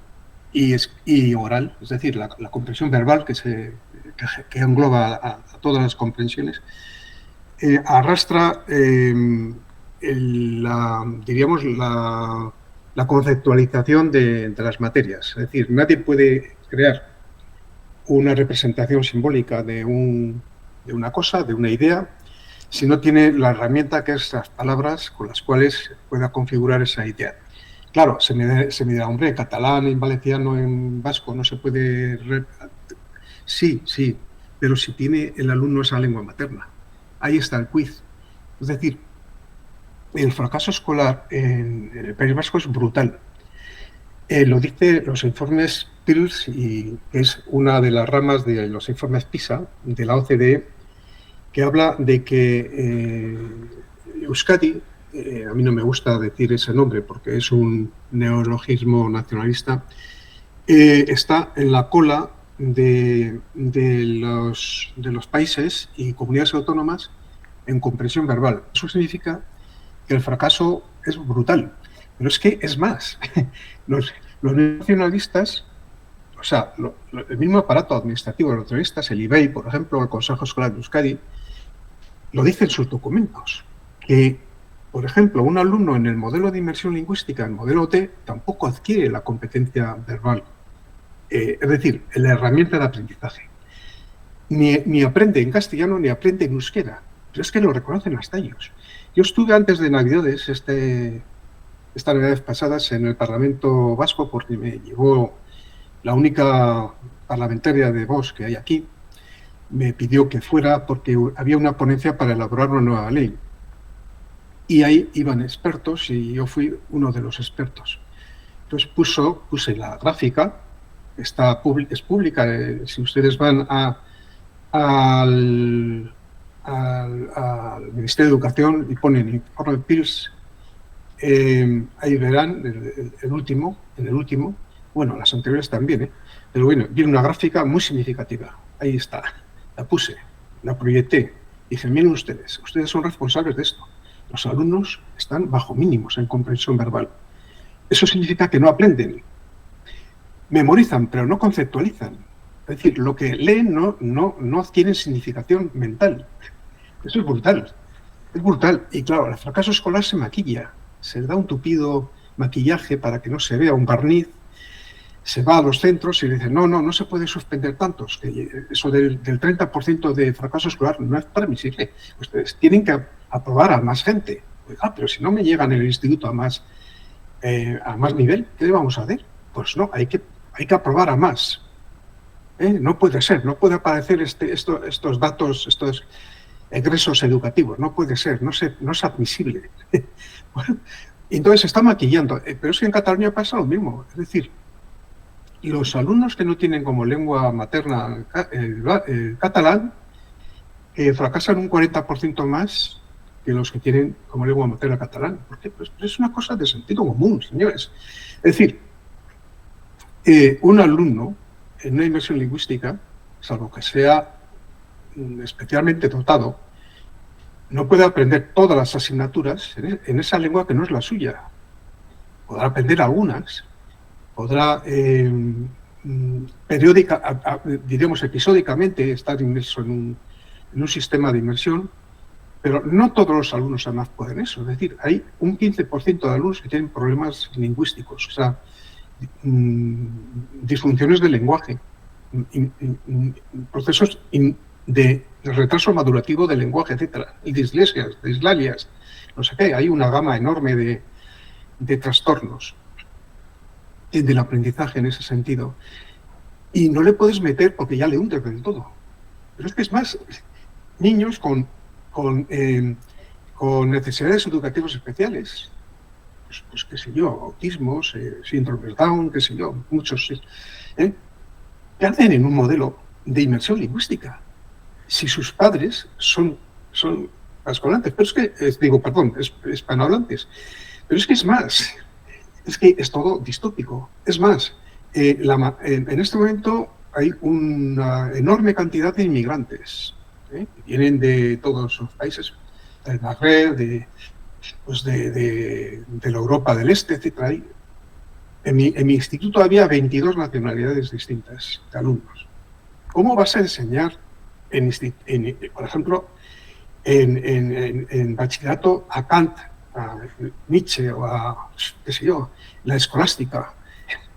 y oral, es decir, la comprensión verbal que engloba a todas las comprensiones, arrastra, diríamos, la conceptualización de las materias. Es decir, nadie puede crear una representación simbólica de una cosa, de una idea, si no tiene la herramienta que es las palabras con las cuales pueda configurar esa idea. Claro, se me dirá, hombre, en catalán, en valenciano, en vasco, no se puede... Sí, pero si tiene el alumno esa lengua materna. Ahí está el quiz. Es decir, el fracaso escolar en el País Vasco es brutal. Lo dice los informes PIRLS, y es una de las ramas de los informes PISA de la OCDE, que habla de que Euskadi, a mí no me gusta decir ese nombre porque es un neologismo nacionalista, está en la cola de los países y comunidades autónomas en comprensión verbal. Eso significa que el fracaso es brutal. Pero es que es más. Los nacionalistas, o sea, el mismo aparato administrativo de los nacionalistas, el IBEI, por ejemplo, el Consejo Escolar de Euskadi, lo dice en sus documentos, que, por ejemplo, un alumno en el modelo de inmersión lingüística, el modelo T, tampoco adquiere la competencia verbal. Es decir, la herramienta de aprendizaje. Ni aprende en castellano ni aprende en euskera. Pero es que lo reconocen hasta ellos. Yo estuve antes de Navidades, estas Navidades pasadas, en el Parlamento Vasco, porque me llevó la única parlamentaria de Vox que hay aquí, me pidió que fuera porque había una ponencia para elaborar una nueva ley. Y ahí iban expertos y yo fui uno de los expertos. Entonces puse la gráfica, es pública, si ustedes van al Ministerio de Educación y ponen informe PIRLS, ahí verán el último, bueno, las anteriores también, pero bueno, viene una gráfica muy significativa. Ahí está, la puse, la proyecté. Dije, miren ustedes son responsables de esto. Los alumnos están bajo mínimos en comprensión verbal. Eso significa que no aprenden. Memorizan, pero no conceptualizan. Es decir, lo que leen no adquieren significación mental. Eso es brutal. Es brutal. Y claro, el fracaso escolar se maquilla. Se le da un tupido maquillaje para que no se vea, un barniz. Se va a los centros y le dicen, no se puede suspender tantos. Que eso del 30% de fracaso escolar no es permisible. Ustedes tienen que aprobar a más gente. Pero si no me llegan en el instituto a más nivel, ¿qué le vamos a hacer? Pues no, hay que aprobar a más. No puede ser, no puede aparecer estos datos, estos egresos educativos, no puede ser, no es admisible. Bueno, entonces se está maquillando, pero es que en Cataluña pasa lo mismo, es decir, los alumnos que no tienen como lengua materna el catalán fracasan un 40% más que los que tienen como lengua materna catalán. ¿Por qué? Pues es una cosa de sentido común, señores. Es decir, un alumno en una inmersión lingüística, salvo que sea especialmente dotado, no puede aprender todas las asignaturas en esa lengua que no es la suya. Podrá aprender algunas, podrá diríamos episódicamente estar inmerso en un sistema de inmersión, pero no todos los alumnos además pueden eso. Es decir, hay un 15% de alumnos que tienen problemas lingüísticos, o sea, disfunciones del lenguaje, procesos de el retraso madurativo del lenguaje, etcétera, el dislalias, no sé qué, hay una gama enorme de trastornos del aprendizaje en ese sentido. Y no le puedes meter porque ya le hundes del todo. Pero es que es más, niños con necesidades educativas especiales, pues qué sé yo, autismos, síndrome de Down, qué sé yo, muchos, que hacen en un modelo de inmersión lingüística. Si sus padres son vascolantes, pero es que, hispanohablantes, pero es que es más, es que es todo distópico. Es más, en este momento hay una enorme cantidad de inmigrantes que vienen de todos los países, del Magreb, de la Europa del Este, etc. En mi instituto había 22 nacionalidades distintas de alumnos. ¿Cómo vas a enseñar, por ejemplo, en bachillerato a Kant, a Nietzsche o a, qué sé yo, la escolástica,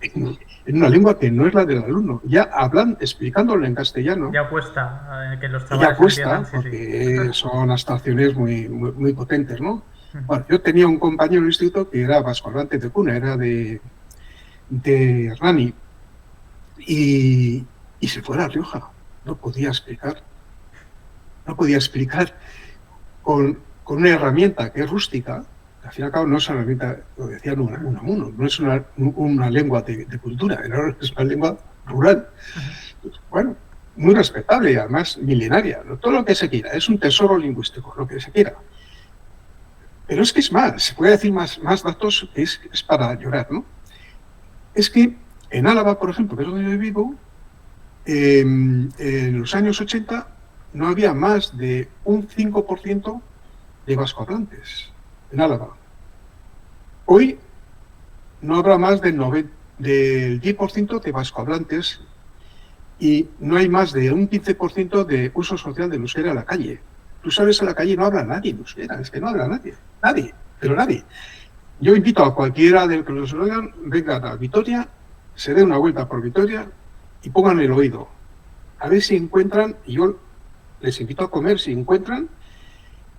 en una lengua que no es la del alumno? Ya hablan, explicándolo en castellano. Ya cuesta que los Ya chavales cuesta, entiendan, porque sí. son abstracciones muy potentes, ¿no? Bueno, yo tenía un compañero en el instituto que era vascohablante de cuna, era de Hernani, y se fue a La Rioja. No podía explicar con una herramienta que es rústica, que al fin y al cabo no es una herramienta, lo decían uno, no es una lengua de cultura, es una lengua rural. Bueno, muy respetable y además milenaria, ¿no? Todo lo que se quiera, es un tesoro lingüístico, lo que se quiera. Pero es que es más, se puede decir más datos que es para llorar, ¿no? Es que en Álava, por ejemplo, que es donde yo vivo, en los años 80 no había más de un 5% de vascohablantes en Álava. Hoy no habrá más del 10% de vascohablantes y no hay más de un 15% de uso social del euskera en la calle. Tú sabes, en la calle no habla nadie en euskera, es que no habla nadie, pero nadie. Yo invito a cualquiera del que los oigan, vengan a Vitoria, se dé una vuelta por Vitoria y pongan el oído. A ver si encuentran, y yo les invito a comer, si encuentran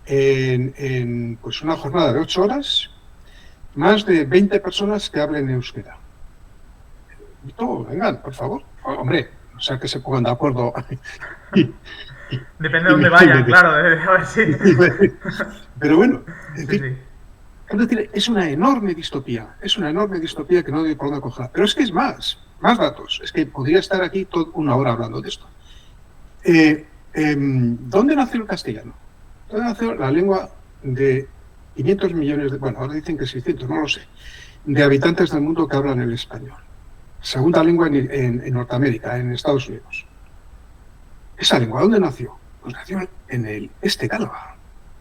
en pues una jornada de 8 horas, más de 20 personas que hablen euskera. Invito, vengan, por favor. Hombre, o sea, que se pongan de acuerdo. Depende de dónde vayan, claro, a ver si... Pero bueno, en Sí, fin. sí. Es decir, es una enorme distopía que no doy por dónde cogerla. Pero es que es más datos. Es que podría estar aquí una hora hablando de esto. ¿Dónde nació el castellano? ¿Dónde nació la lengua de 500 millones de, bueno, ahora dicen que 600, no lo sé, de habitantes del mundo que hablan el español? Segunda lengua en Norteamérica, en Estados Unidos. ¿Esa lengua dónde nació? Pues nació en el este de Álava.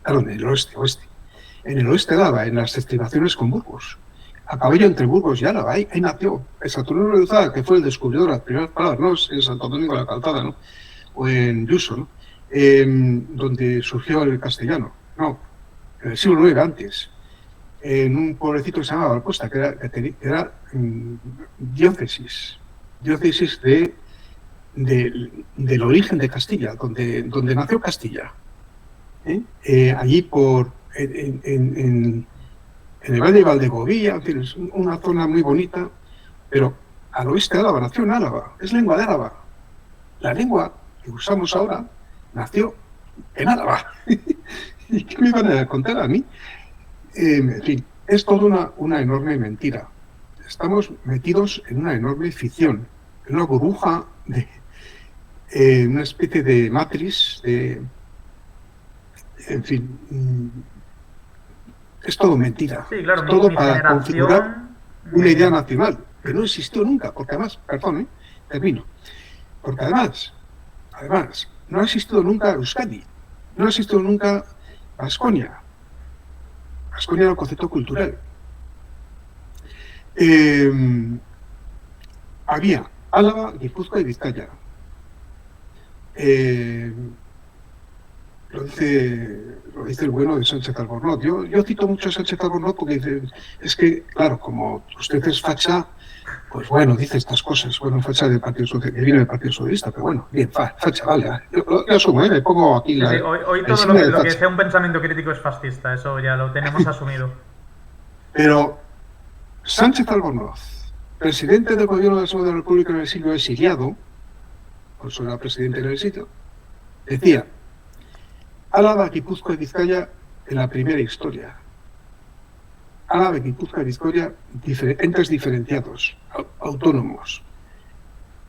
Perdón, en el oeste. En el oeste de Álava, en las estribaciones con Burgos. A caballo entre Burgos y Álava, ahí nació. El Saturnino de Luzada, que fue el descubridor, las primeras palabras, no en Santo Domingo de la Calzada, ¿no? O en Yuso, ¿no? Donde surgió el castellano. No, en el siglo IX antes, en un pueblecito que se llamaba Valcosta, que era diócesis del origen de Castilla, donde nació Castilla. Allí en el Valle de Valdegovía, en fin, es una zona muy bonita, pero al oeste de Álava, nació en Álava, es lengua de Álava. La lengua que usamos ahora nació en Álava. ¿Y qué me iban a contar a mí? En fin, es toda una enorme mentira. Estamos metidos en una enorme ficción, en una burbuja una especie de matriz, en fin, es todo mentira. Sí, claro, Es todo mi para configurar generación... una idea nacional, que no existió nunca, porque además, perdón, termino, porque además, no ha existido nunca Euskadi, no ha existido nunca Baskonia. Baskonia era un concepto cultural. Había Álava, Guipúzcoa y Vizcaya. lo dice el bueno de Sánchez Albornoz. Yo cito mucho a Sánchez Albornoz porque dice, es que, claro, como usted es facha, pues bueno, dice estas cosas. Bueno, facha del Partido Socialista, que viene del Partido Socialista, pero bueno, bien, facha, vale. Yo asumo, me pongo aquí Sí, la, sí, hoy la todo insignia de lo que facha. sea un pensamiento crítico es fascista, eso ya lo tenemos asumido. Pero Sánchez Albornoz, presidente del gobierno de la Segunda República en el siglo exiliado, por eso era presidente en el sitio, decía, Álava, Guipúzcoa y Vizcaya en la primera historia. Álava, Guipúzcoa y Vizcaya, entes diferenciados, autónomos.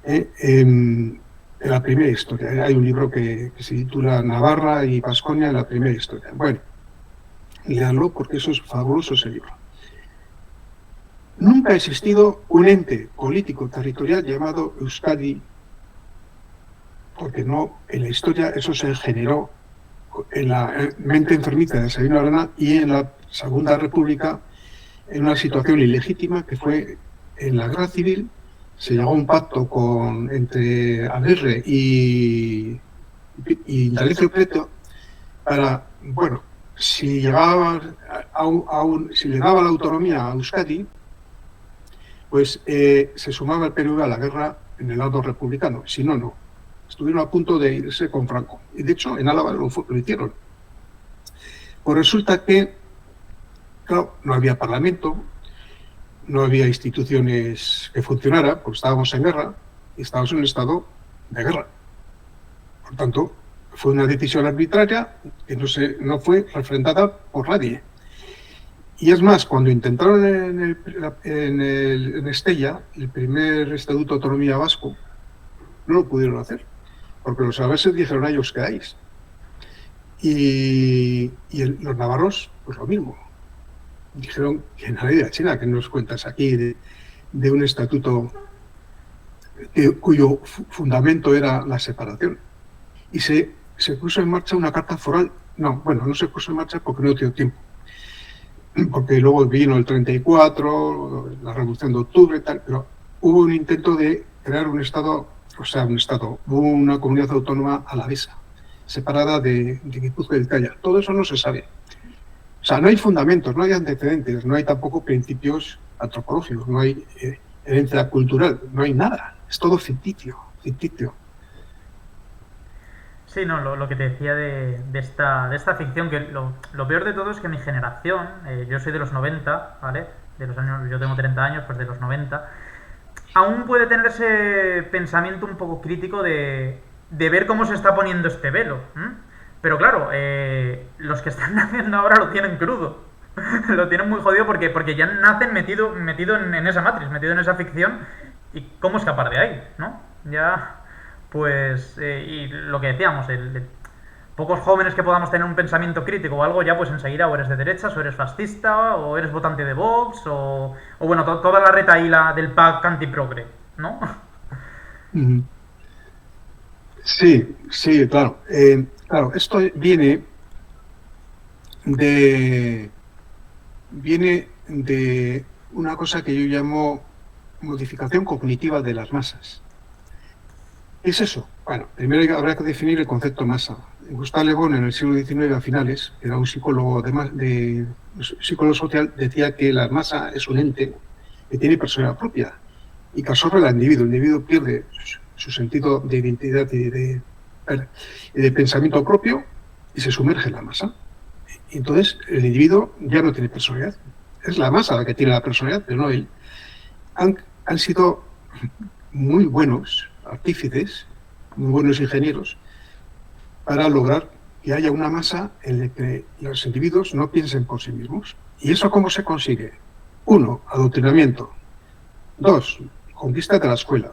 En la primera historia. Hay un libro que se titula Navarra y Vasconia en la primera historia. Bueno, léanlo porque eso es fabuloso ese libro. Nunca ha existido un ente político territorial llamado Euskadi, porque no, en la historia eso se generó en la mente enfermiza de Sabino Arana y en la Segunda República en una situación ilegítima que fue en la Guerra Civil. Se llegó a un pacto entre Aguirre y Indalecio Prieto para, bueno, si llegaba si le daba la autonomía a Euskadi, pues se sumaba el PNV a la guerra en el lado republicano, si no, no. Estuvieron a punto de irse con Franco. Y de hecho, en Álava lo hicieron. Pues resulta que, claro, no había parlamento, no había instituciones que funcionaran, porque estábamos en guerra y estábamos en un estado de guerra. Por tanto, fue una decisión arbitraria que no fue refrendada por nadie. Y es más, cuando intentaron en Estella, el primer Estatuto de Autonomía Vasco, no lo pudieron hacer, porque los alaveses dijeron a ellos quedáis. Y los navarros, pues lo mismo. Dijeron que nadie de la China, que nos cuentas aquí de un estatuto cuyo fundamento era la separación. Y se puso en marcha una carta foral. No se puso en marcha porque no dio tiempo. Porque luego vino el 34, la Revolución de Octubre y tal, pero hubo un intento de crear un Estado, hubo una comunidad autónoma alavesa, separada de Guipúzcoa y Vizcaya. Todo eso no se sabe. O sea, no hay fundamentos, no hay antecedentes, no hay tampoco principios antropológicos, no hay herencia cultural, no hay nada. Es todo ficticio. Sí, no, lo que te decía de esta ficción, que lo peor de todo es que mi generación, yo soy de los 90, ¿vale? De los años, yo tengo 30 años, pues de los 90, aún puede tener ese pensamiento un poco crítico de ver cómo se está poniendo este velo. Pero claro, los que están naciendo ahora lo tienen crudo. Lo tienen muy jodido porque ya nacen metido en esa matriz, metido en esa ficción. ¿Y cómo escapar de ahí? ¿No? Ya, pues, y lo que decíamos, pocos jóvenes que podamos tener un pensamiento crítico o algo, ya pues enseguida o eres de derechas, o eres fascista, o eres votante de Vox, o bueno, toda la retaíla del PAC antiprogre, ¿no? Sí, claro. Claro, esto viene de una cosa que yo llamo modificación cognitiva de las masas. ¿Qué es eso? Bueno, primero habrá que definir el concepto masa. Gustave Le Bon, en el siglo XIX a finales, era un psicólogo psicólogo social, decía que la masa es un ente que tiene personalidad propia y que absorbe al individuo. El individuo pierde su sentido de identidad y de pensamiento propio y se sumerge en la masa. Y entonces el individuo ya no tiene personalidad. Es la masa la que tiene la personalidad, pero no él. Han sido muy buenos artífices, muy buenos ingenieros, para lograr que haya una masa en la que los individuos no piensen por sí mismos. ¿Y eso cómo se consigue? 1, adoctrinamiento. 2, conquista de la escuela.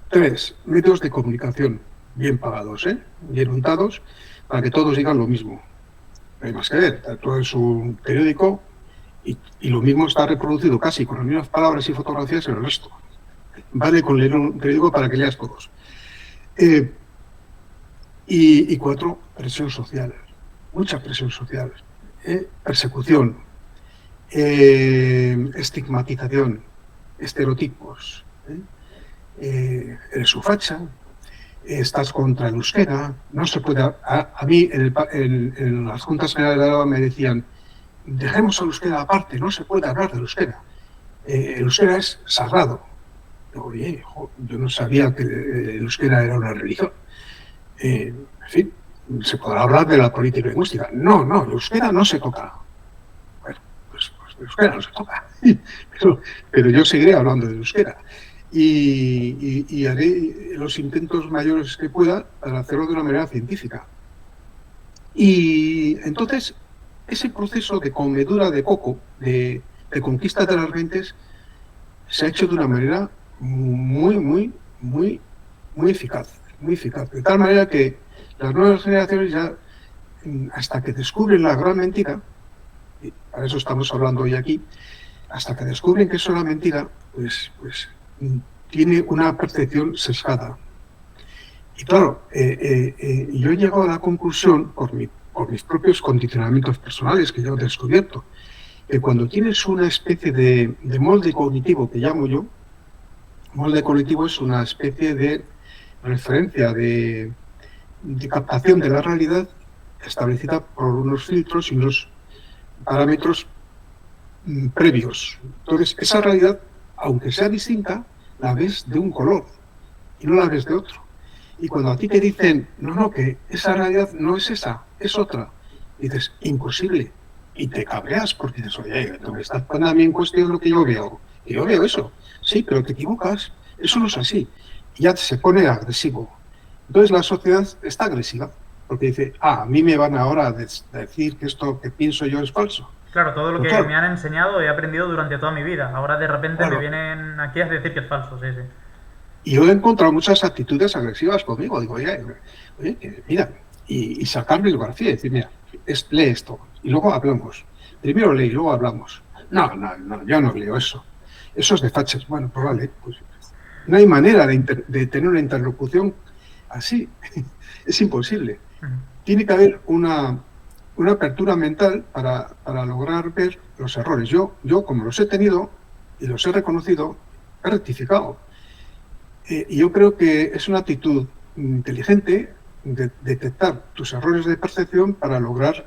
3, medios de comunicación bien pagados, bien untados, para que todos digan lo mismo. No hay más que ver, todo es un periódico y lo mismo está reproducido casi con las mismas palabras y fotografías en el resto. Vale con leer un periódico para que leas todos. Y 4, presión social, mucha presión social, persecución, estigmatización, estereotipos. Eres su facha, estás contra el euskera, no se puede... A mí en las juntas generales de Álava me decían, dejemos el euskera aparte, no se puede hablar del euskera. El euskera es sagrado. Oye, yo no sabía que el euskera era una religión. En fin, se podrá hablar de la política lingüística. No, el euskera no se toca. Bueno, pues el euskera no se toca. Pero yo seguiré hablando del euskera. Y haré los intentos mayores que pueda para hacerlo de una manera científica. Y entonces, ese proceso de comedura de coco, de conquista de las mentes, se ha hecho de una manera muy eficaz, muy eficaz. De tal manera que las nuevas generaciones ya, hasta que descubren la gran mentira, y para eso estamos hablando hoy aquí, hasta que descubren que eso es una mentira, pues tiene una percepción sesgada. Y claro, yo he llegado a la conclusión, por mis propios condicionamientos personales que yo he descubierto, que cuando tienes una especie de molde cognitivo, que llamo yo, molde cognitivo es una especie de referencia, de captación de la realidad establecida por unos filtros y unos parámetros previos. Entonces, esa realidad, aunque sea distinta, la ves de un color y no la ves de otro. Y cuando a ti te dicen, no, que esa realidad no es esa, es otra, dices, imposible. Y te cabreas porque dices, oye, tú me estás poniendo a mí en cuestión lo que yo veo. Y yo veo eso. Sí, pero te equivocas. Eso no es así. Y ya se pone agresivo. Entonces la sociedad está agresiva porque dice, a mí me van ahora a decir que esto que pienso yo es falso. Claro, todo lo que me han enseñado he aprendido durante toda mi vida. Ahora de repente me vienen aquí a decir que es falso, sí. Y yo he encontrado muchas actitudes agresivas conmigo. Digo, oye mira, y sacarme el García y decir, mira, lee esto y luego hablamos. Primero lee y luego hablamos. No, yo no leo eso. Eso es de fachas. Bueno, pues vale. Pues no hay manera de tener una interlocución así. Es imposible. Tiene que haber una apertura mental para lograr ver los errores. Yo, como los he tenido y los he reconocido, he rectificado. Y yo creo que es una actitud inteligente de detectar tus errores de percepción para lograr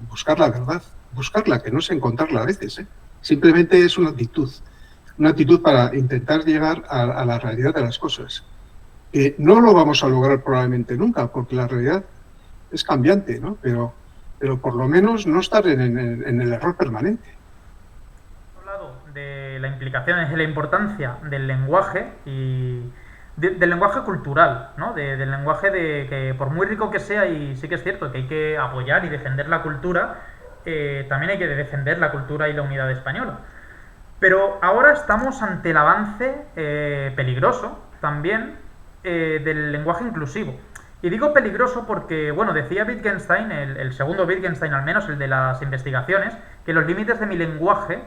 buscar la verdad. Buscarla, que no es encontrarla a veces. Simplemente es una actitud para intentar llegar a la realidad de las cosas. No lo vamos a lograr probablemente nunca, porque la realidad es cambiante, ¿no? Pero por lo menos no estar en el error permanente. Por un lado, de la implicación, de la importancia del lenguaje y del lenguaje cultural, ¿no? Del lenguaje de que por muy rico que sea, y sí que es cierto que hay que apoyar y defender la cultura, también hay que defender la cultura y la unidad española. Pero ahora estamos ante el avance peligroso también del lenguaje inclusivo. Y digo peligroso porque, bueno, decía Wittgenstein, el segundo Wittgenstein al menos, el de las investigaciones, que los límites de mi lenguaje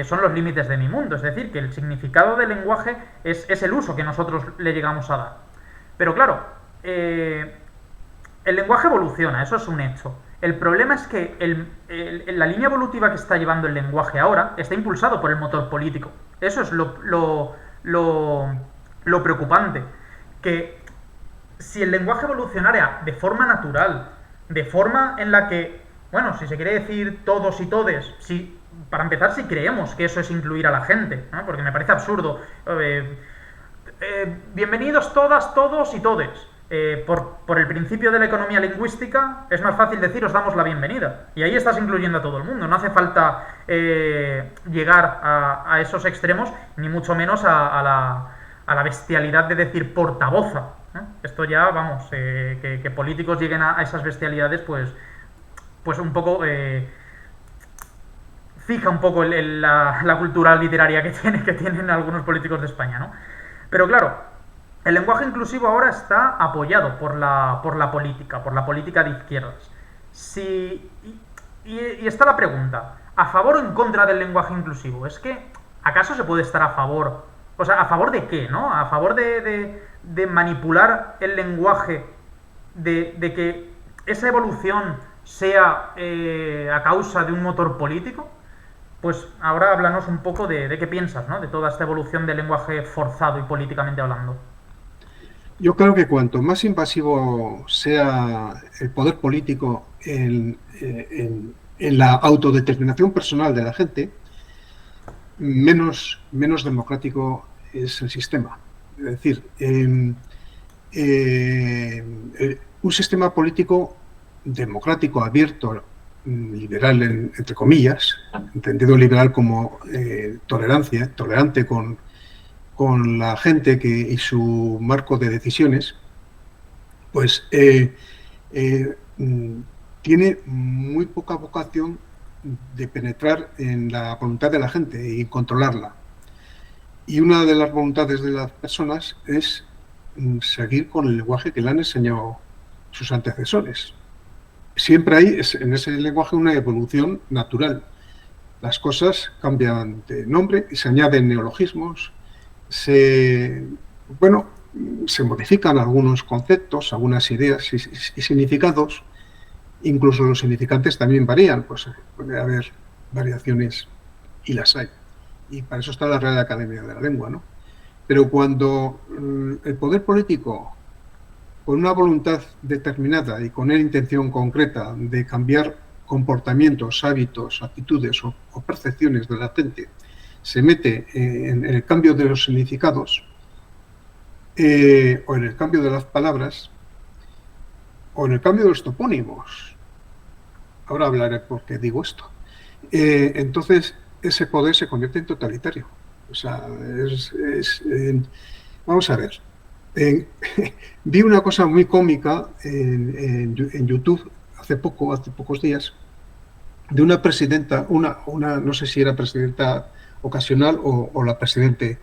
son los límites de mi mundo. Es decir, que el significado del lenguaje es el uso que nosotros le llegamos a dar. Pero claro, el lenguaje evoluciona, eso es un hecho. El problema es que la línea evolutiva que está llevando el lenguaje ahora está impulsado por el motor político. Eso es lo preocupante. Que si el lenguaje evolucionara de forma natural, de forma en la que, bueno, si se quiere decir todos y todes, para empezar, si creemos que eso es incluir a la gente, ¿no? Porque me parece absurdo. Bienvenidos todas, todos y todes. Por el principio de la economía lingüística es más fácil decir os damos la bienvenida. Y ahí estás incluyendo a todo el mundo. No hace falta llegar a esos extremos, ni mucho menos a la bestialidad de decir portavoza, ¿no? Esto ya, vamos, que políticos lleguen a esas bestialidades, pues un poco fija un poco la cultura literaria que tienen algunos políticos de España, ¿no? Pero claro, el lenguaje inclusivo ahora está apoyado por la política de izquierdas. Y está la pregunta, ¿a favor o en contra del lenguaje inclusivo? Es que, ¿acaso se puede estar a favor? O sea, ¿a favor de qué, no? ¿A favor de manipular el lenguaje? De que esa evolución sea a causa de un motor político? Pues ahora háblanos un poco de qué piensas, ¿no? De toda esta evolución del lenguaje forzado y políticamente hablando. Yo creo que cuanto más invasivo sea el poder político en la autodeterminación personal de la gente, menos democrático es el sistema. Es decir, un sistema político democrático, abierto, liberal, entre comillas, entendido liberal como tolerante con la gente y su marco de decisiones, pues tiene muy poca vocación de penetrar en la voluntad de la gente y controlarla. Y una de las voluntades de las personas es seguir con el lenguaje que le han enseñado sus antecesores. Siempre hay en ese lenguaje una evolución natural. Las cosas cambian de nombre y se añaden neologismos, bueno, se modifican algunos conceptos, algunas ideas y significados. Incluso los significantes también varían, pues puede haber variaciones y las hay. Y para eso está la Real Academia de la Lengua, ¿no? Pero cuando el poder político, con una voluntad determinada y con una intención concreta de cambiar comportamientos, hábitos, actitudes o percepciones de la gente, se mete en el cambio de los significados o en el cambio de las palabras o en el cambio de los topónimos. Ahora hablaré por qué digo esto. Entonces, ese poder se convierte en totalitario. O sea, vamos a ver. Vi una cosa muy cómica en YouTube hace pocos días, de una presidenta, no sé si era presidenta ocasional o la presidente.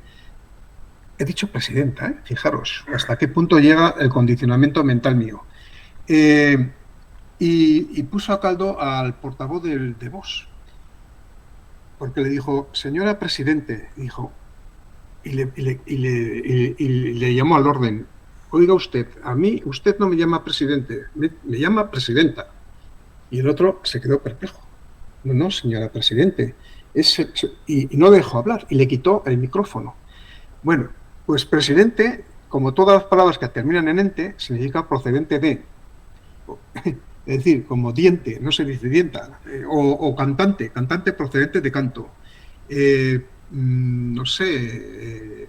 He dicho presidenta, fijaros hasta qué punto llega el condicionamiento mental mío. Y puso a caldo al portavoz de Vox, porque le dijo, señora presidente, dijo, y le llamó al orden, oiga usted, a mí usted no me llama presidente, me llama presidenta. Y el otro se quedó perplejo. No, señora presidente. Y no dejó hablar y le quitó el micrófono. Bueno, pues presidente, como todas las palabras que terminan en ente, significa procedente de. Es decir, como diente, no se dice dienta, o cantante procedente de canto. No sé,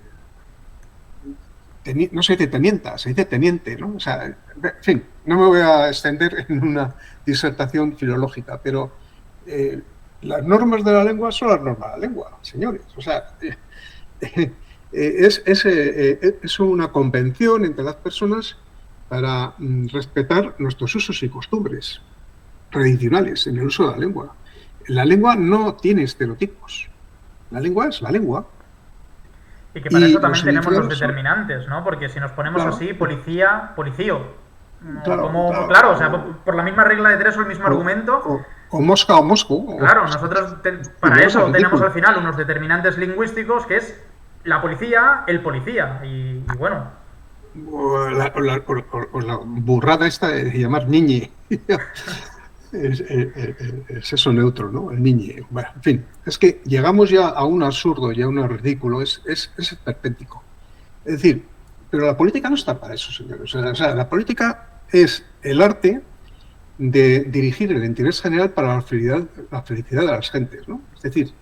no se dice tenienta, se dice teniente, ¿no? O sea, en fin, no me voy a extender en una disertación filológica, pero las normas de la lengua son las normas de la lengua, señores. O sea, es una convención entre las personas para respetar nuestros usos y costumbres tradicionales en el uso de la lengua. La lengua no tiene estereotipos. La lengua es la lengua. Y que para eso también tenemos los determinantes, ¿no? Porque si nos ponemos claro, así, policía, policío. Claro, o sea, por la misma regla de tres o el mismo argumento. O mosca o mosco. Claro, nosotros para eso tenemos al final unos determinantes lingüísticos que es la policía, el policía. Y bueno. O la burrada esta de llamar niñe. Es eso neutro, ¿no? El niñe. Bueno, en fin, es que llegamos ya a un absurdo y a un ridículo, es esperpéntico. Es decir, pero la política no está para eso, señores. O sea, la política es el arte de dirigir el interés general para la felicidad de las gentes, ¿no? Es decir,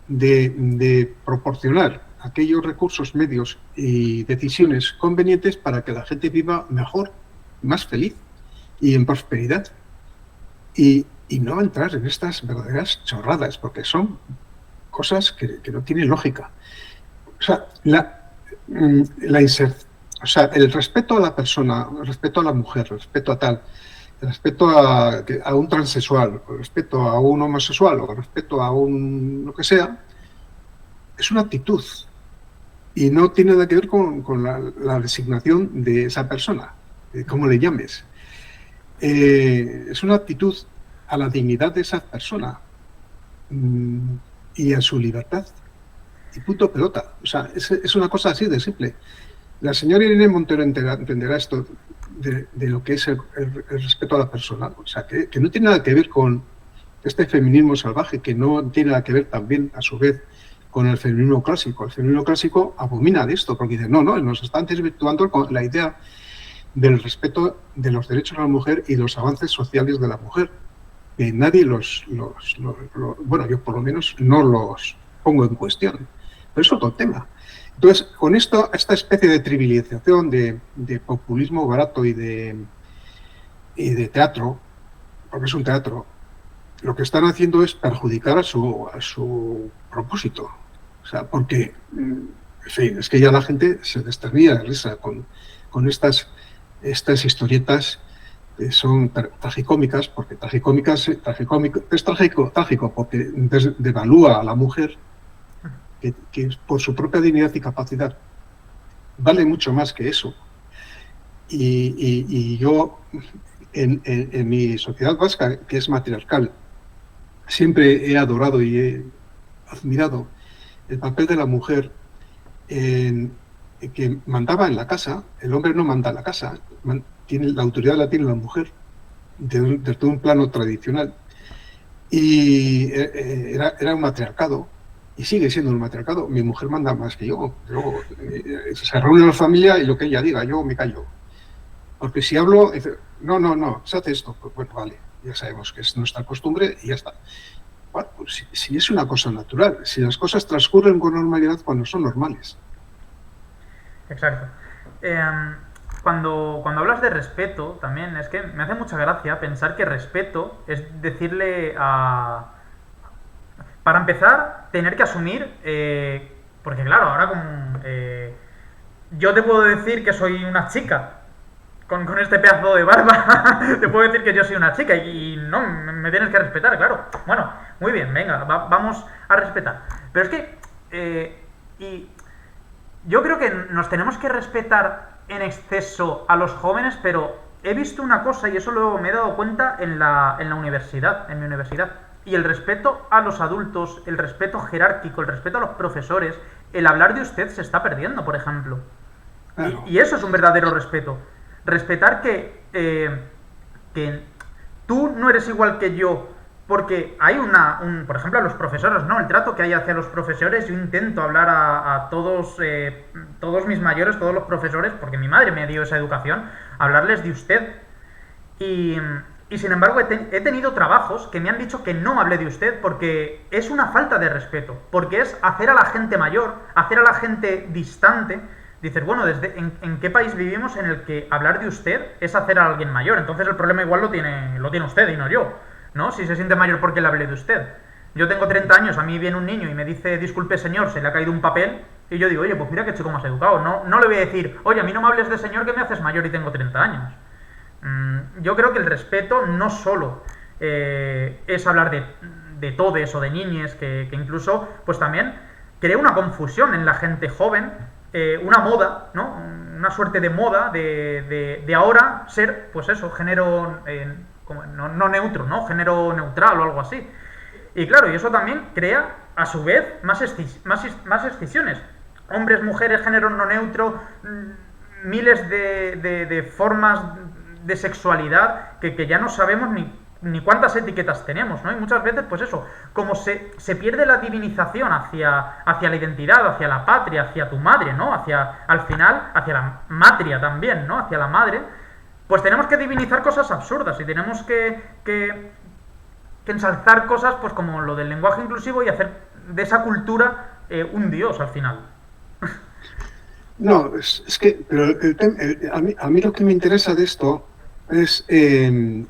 de proporcionar aquellos recursos, medios y decisiones convenientes para que la gente viva mejor, más feliz y en prosperidad. Y no entrar en estas verdaderas chorradas, porque son cosas que no tienen lógica. O sea, o sea, el respeto a la persona, el respeto a la mujer, el respeto a tal, el respeto a un transexual, el respeto a un homosexual o el respeto a un lo que sea, es una actitud y no tiene nada que ver con la designación de esa persona, de cómo le llames. Es una actitud a la dignidad de esa persona y a su libertad. Y punto pelota. O sea, es una cosa así de simple. La señora Irene Montero entenderá esto de lo que es el respeto a la persona. O sea, que no tiene nada que ver con este feminismo salvaje, que no tiene nada que ver también, a su vez, con el feminismo clásico. El feminismo clásico abomina de esto, porque dice, no, nos están desvirtuando con la idea del respeto de los derechos de la mujer y los avances sociales de la mujer. Que nadie bueno, yo por lo menos no los pongo en cuestión. Pero es otro tema. Entonces, con esto, esta especie de trivialización de populismo barato y de teatro, porque es un teatro, lo que están haciendo es perjudicar a su propósito. O sea, porque, en fin, es que ya la gente se desternilla de risa con estas historietas que son tragicómicas, porque es trágico porque devalúa a la mujer que por su propia dignidad y capacidad vale mucho más que eso. Y yo, en mi sociedad vasca, que es matriarcal, siempre he adorado y he admirado el papel de la mujer que mandaba en la casa. El hombre no manda en la casa, la autoridad la tiene la mujer desde un plano tradicional. Y era un matriarcado, y sigue siendo un matriarcado. Mi mujer manda más que yo. Luego se reúne la familia y lo que ella diga, yo me callo. Porque si hablo, dice, no, se hace esto. Pues bueno, vale, ya sabemos que es nuestra costumbre y ya está. Bueno, pues si es una cosa natural, si las cosas transcurren con normalidad cuando son normales. Exacto. Cuando hablas de respeto, también es que me hace mucha gracia pensar que respeto es decirle a... Para empezar, tener que asumir, porque claro, ahora como... yo te puedo decir que soy una chica, con este pedazo de barba, te puedo decir que yo soy una chica y no, me tienes que respetar, claro. Bueno, muy bien, venga, vamos a respetar. Pero es que... y yo creo que nos tenemos que respetar en exceso a los jóvenes, pero he visto una cosa y eso luego me he dado cuenta en la universidad, en mi universidad. Y el respeto a los adultos, el respeto jerárquico, el respeto a los profesores, el hablar de usted se está perdiendo, por ejemplo. Claro. Y eso es un verdadero respeto. Respetar que tú no eres igual que yo, porque hay por ejemplo, a los profesores, ¿no? El trato que hay hacia los profesores, yo intento hablar a todos mis mayores, todos los profesores, porque mi madre me dio esa educación, hablarles de usted. Y sin embargo he tenido trabajos que me han dicho que no hable de usted porque es una falta de respeto, porque es hacer a la gente mayor, hacer a la gente distante. Dices, bueno, ¿en qué país vivimos en el que hablar de usted es hacer a alguien mayor? Entonces el problema igual lo tiene usted y no yo, ¿no? Si se siente mayor porque le hable de usted. Yo tengo 30 años, a mí viene un niño y me dice, disculpe señor, se le ha caído un papel, y yo digo, oye, pues mira qué chico más educado. No le voy a decir, oye, a mí no me hables de señor que me haces mayor y tengo 30 años. Yo creo que el respeto no solo es hablar de todes o de niñes, que incluso, pues también crea una confusión en la gente joven, una moda, ¿no? Una suerte de moda de ahora ser, pues eso, género no neutro, ¿no? Género neutral o algo así. Y claro, y eso también crea, a su vez, más excisiones. Hombres, mujeres, género no neutro, miles de formas de sexualidad que ya no sabemos ni cuántas etiquetas tenemos, ¿no? Y muchas veces, pues eso, como se pierde la divinización hacia la identidad, hacia la patria, hacia tu madre, ¿no? Al final, hacia la matria también, ¿no? Hacia la madre, pues tenemos que divinizar cosas absurdas y tenemos que ensalzar cosas, pues como lo del lenguaje inclusivo y hacer de esa cultura un dios al final. No, es que pero a mí lo que me interesa de esto es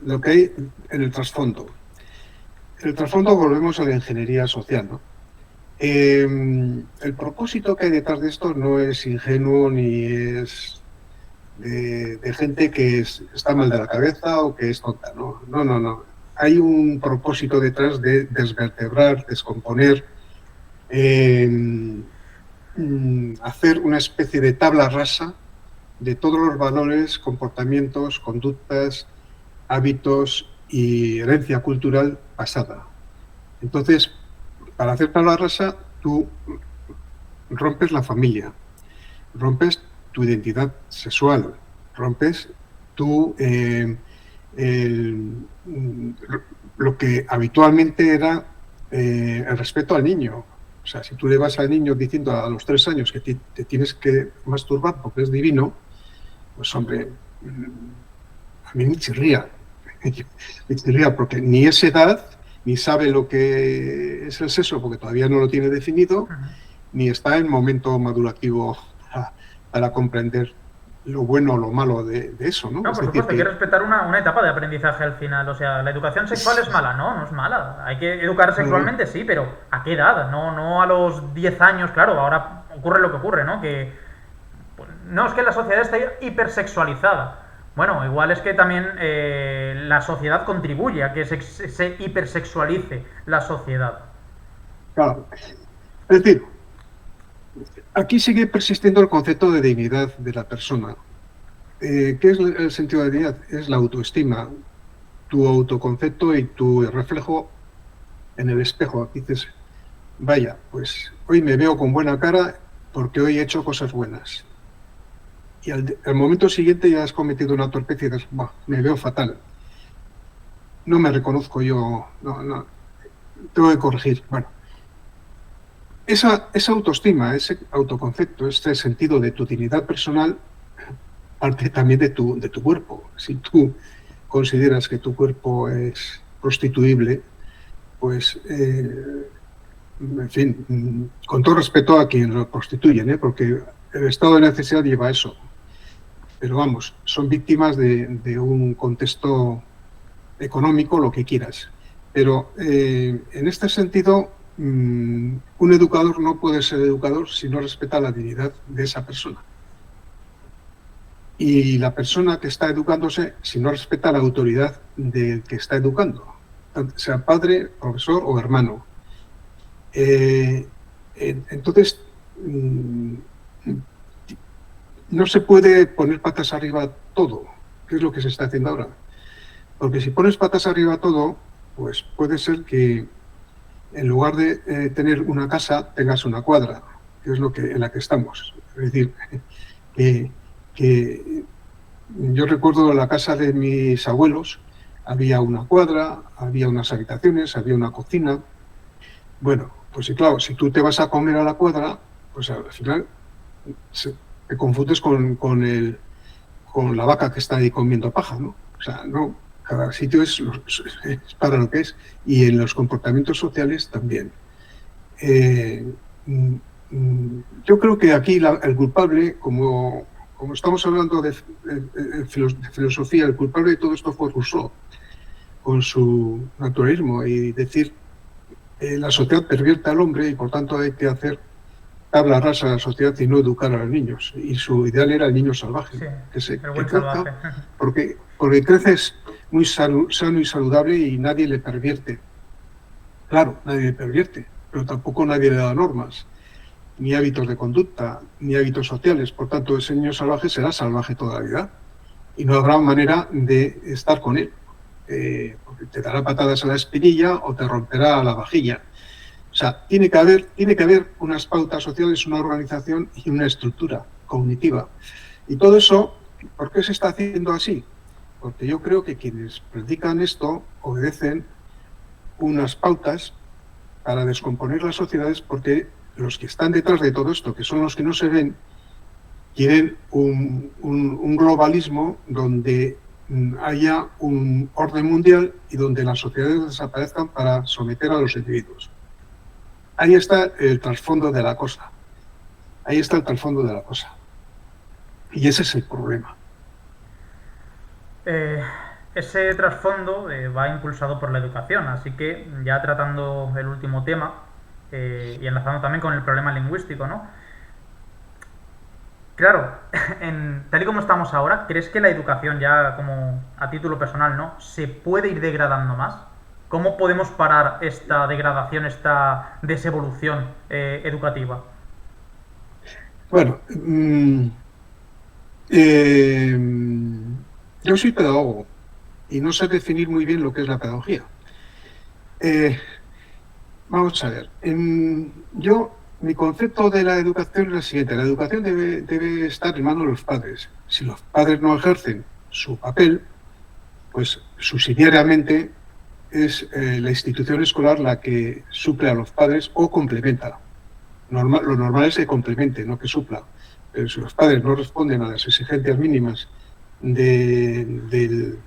lo que hay en el trasfondo. En el trasfondo volvemos a la ingeniería social, ¿no? El propósito que hay detrás de esto no es ingenuo ni es de gente que está mal de la cabeza o que es tonta, ¿no? No. Hay un propósito detrás de desvertebrar, descomponer, hacer una especie de tabla rasa de todos los valores, comportamientos, conductas, hábitos y herencia cultural pasada. Entonces, para hacer tabla rasa, tú rompes la familia, rompes tu identidad sexual, rompes lo que habitualmente era el respeto al niño. O sea, si tú le vas al niño diciendo a los 3 años que te tienes que masturbar porque es divino, pues hombre, a mí me chirría. Me chirría porque ni es edad, ni sabe lo que es el sexo porque todavía no lo tiene definido, ni está en momento madurativo para comprender lo bueno o lo malo de eso, ¿no? No, Es por decir, supuesto, hay que respetar una etapa de aprendizaje al final. O sea, ¿la educación sexual es mala? No, no es mala. Hay que educar sexualmente, sí, pero ¿a qué edad? No a los 10 años, claro, ahora ocurre lo que ocurre, ¿no? Que pues, no, es que la sociedad está hipersexualizada. Bueno, igual es que también la sociedad contribuye a que se hipersexualice la sociedad. claro. Es decir, aquí sigue persistiendo el concepto de dignidad de la persona. ¿Qué es el sentido de dignidad? Es la autoestima, tu autoconcepto y tu reflejo en el espejo. Dices, vaya, pues hoy me veo con buena cara porque hoy he hecho cosas buenas. Y al momento siguiente ya has cometido una torpeza y dices, me veo fatal. No me reconozco yo, no, tengo que corregir. Bueno, esa autoestima, ese autoconcepto, este sentido de tu dignidad personal, parte también de tu cuerpo. Si tú consideras que tu cuerpo es prostituible, pues, en fin, con todo respeto a quien lo prostituyen, porque el estado de necesidad lleva a eso. Pero vamos, son víctimas de un contexto económico, lo que quieras. Pero en este sentido, un educador no puede ser educador si no respeta la dignidad de esa persona. Y la persona que está educándose, si no respeta la autoridad del que está educando, sea padre, profesor o hermano. Entonces, no se puede poner patas arriba todo, que es lo que se está haciendo ahora. Porque si pones patas arriba todo, pues puede ser que en lugar de tener una casa, tengas una cuadra, que es en la que estamos. Es decir, que yo recuerdo la casa de mis abuelos, había una cuadra, había unas habitaciones, había una cocina. Bueno, pues sí, claro, si tú te vas a comer a la cuadra, pues al final te confundes con la vaca que está ahí comiendo paja, ¿no? O sea, no, cada sitio es para lo que es, y en los comportamientos sociales también. Yo creo que aquí el culpable, como estamos hablando de filosofía, el culpable de todo esto fue Rousseau, con su naturalismo, y decir, la sociedad pervierte al hombre y por tanto hay que hacer tabla rasa a la sociedad y no educar a los niños. Y su ideal era el niño salvaje, sí, que crezca, porque crece muy sano y saludable y nadie le pervierte. Claro, nadie le pervierte, pero tampoco nadie le da normas, ni hábitos de conducta, ni hábitos sociales. Por tanto, ese niño salvaje será salvaje toda la vida y no habrá manera de estar con él, porque te dará patadas a la espinilla o te romperá la vajilla. O sea, tiene que haber unas pautas sociales, una organización y una estructura cognitiva. Y todo eso, ¿por qué se está haciendo así? Porque yo creo que quienes predican esto obedecen unas pautas para descomponer las sociedades, porque los que están detrás de todo esto, que son los que no se ven, quieren un globalismo donde haya un orden mundial y donde las sociedades desaparezcan para someter a los individuos. Ahí está el trasfondo de la cosa. Ahí está el trasfondo de la cosa. Y ese es el problema. Ese trasfondo va impulsado por la educación, así que ya tratando el último tema y enlazando también con el problema lingüístico, ¿no? Claro, tal y como estamos ahora, ¿crees que la educación ya como a título personal, ¿no? se puede ir degradando más? ¿Cómo podemos parar esta degradación, esta desevolución educativa? Bueno, yo soy pedagogo y no sé definir muy bien lo que es la pedagogía. Vamos a ver, mi concepto de la educación es el siguiente: la educación debe estar en manos de los padres. Si los padres no ejercen su papel, pues subsidiariamente es la institución escolar la que suple a los padres o complementa. Lo normal es que complemente, no que supla. Pero si los padres no responden a las exigencias mínimas del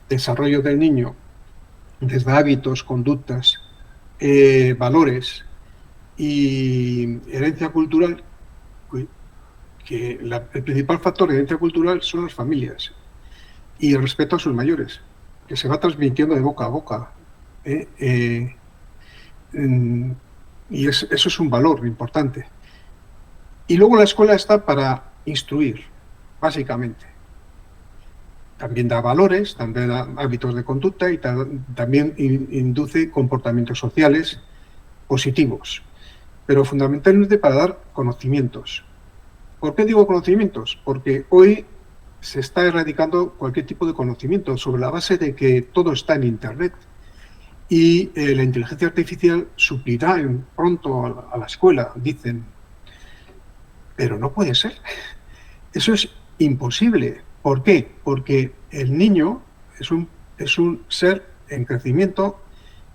desarrollo del niño, desde hábitos, conductas, valores y herencia cultural, que el principal factor de herencia cultural son las familias y el respeto a sus mayores, que se va transmitiendo de boca a boca. Y eso es un valor importante. Y luego la escuela está para instruir, básicamente. También da valores, también da hábitos de conducta y también induce comportamientos sociales positivos, pero fundamentalmente para dar conocimientos. ¿Por qué digo conocimientos? Porque hoy se está erradicando cualquier tipo de conocimiento sobre la base de que todo está en Internet y la inteligencia artificial suplirá pronto a la escuela, dicen. Pero no puede ser. Eso es imposible. ¿Por qué? Porque el niño es un ser en crecimiento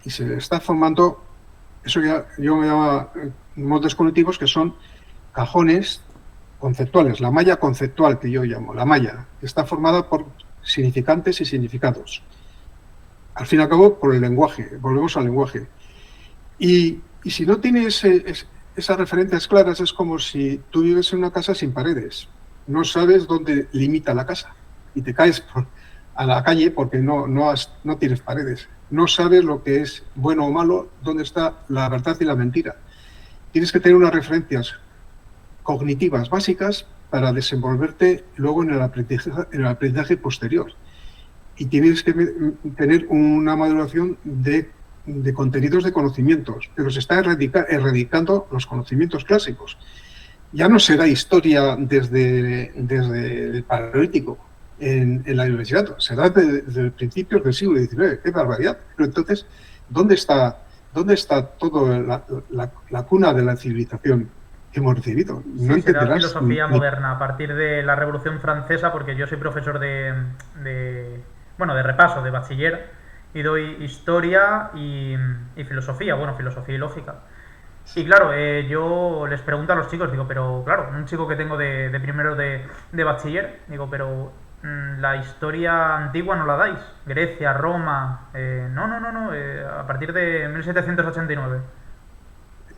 y se le está formando, eso ya yo me llamo modos cognitivos, que son cajones conceptuales, la malla conceptual que yo llamo, la malla, que está formada por significantes y significados. Al fin y al cabo, por el lenguaje, volvemos al lenguaje. Y si no tienes esas referencias claras, es como si tú vives en una casa sin paredes. No sabes dónde limita la casa y te caes a la calle porque no tienes paredes. No sabes lo que es bueno o malo, dónde está la verdad y la mentira. Tienes que tener unas referencias cognitivas básicas para desenvolverte luego en el aprendizaje posterior. Y tienes que tener una maduración de contenidos de conocimientos, pero se está erradicando los conocimientos clásicos. Ya no será historia desde el Paleolítico en la universidad, será desde principios del siglo XIX. ¡Qué barbaridad! Pero entonces, ¿dónde está toda la cuna de la civilización que hemos recibido? No sí, será filosofía moderna a partir de la Revolución Francesa, porque yo soy profesor de repaso, de bachiller, y doy historia y filosofía, filosofía y lógica. Y claro, yo les pregunto a los chicos, digo, pero claro, un chico que tengo de primero de bachiller, digo, pero la historia antigua no la dais, Grecia, Roma, no, a partir de 1789.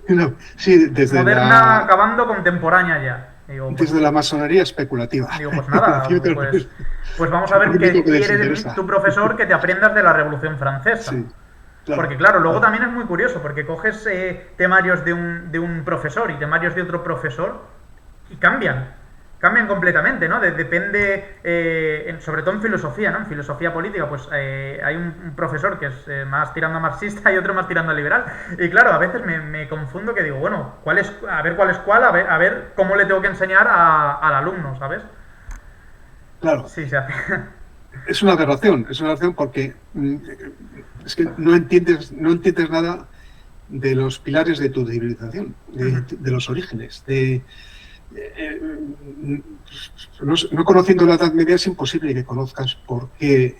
No, sí, desde moderna, acabando contemporánea ya. Digo, pues, desde la masonería especulativa. Digo, pues nada, pues vamos a ver qué quiere tu profesor que te aprendas de la Revolución Francesa. Sí, claro, porque claro, luego también es muy curioso, porque coges temarios de un profesor y temarios de otro profesor y cambian completamente, ¿no? Depende, sobre todo en filosofía, ¿no? En filosofía política, pues hay un profesor que es más tirando a marxista y otro más tirando a liberal. Y claro, a veces me confundo, que digo, bueno, a ver cuál es cuál, a ver cómo le tengo que enseñar al alumno, ¿sabes? Claro. Sí, se hace. Es una aberración porque es que no entiendes nada de los pilares de tu civilización, de los orígenes, no conociendo la Edad Media es imposible que conozcas por qué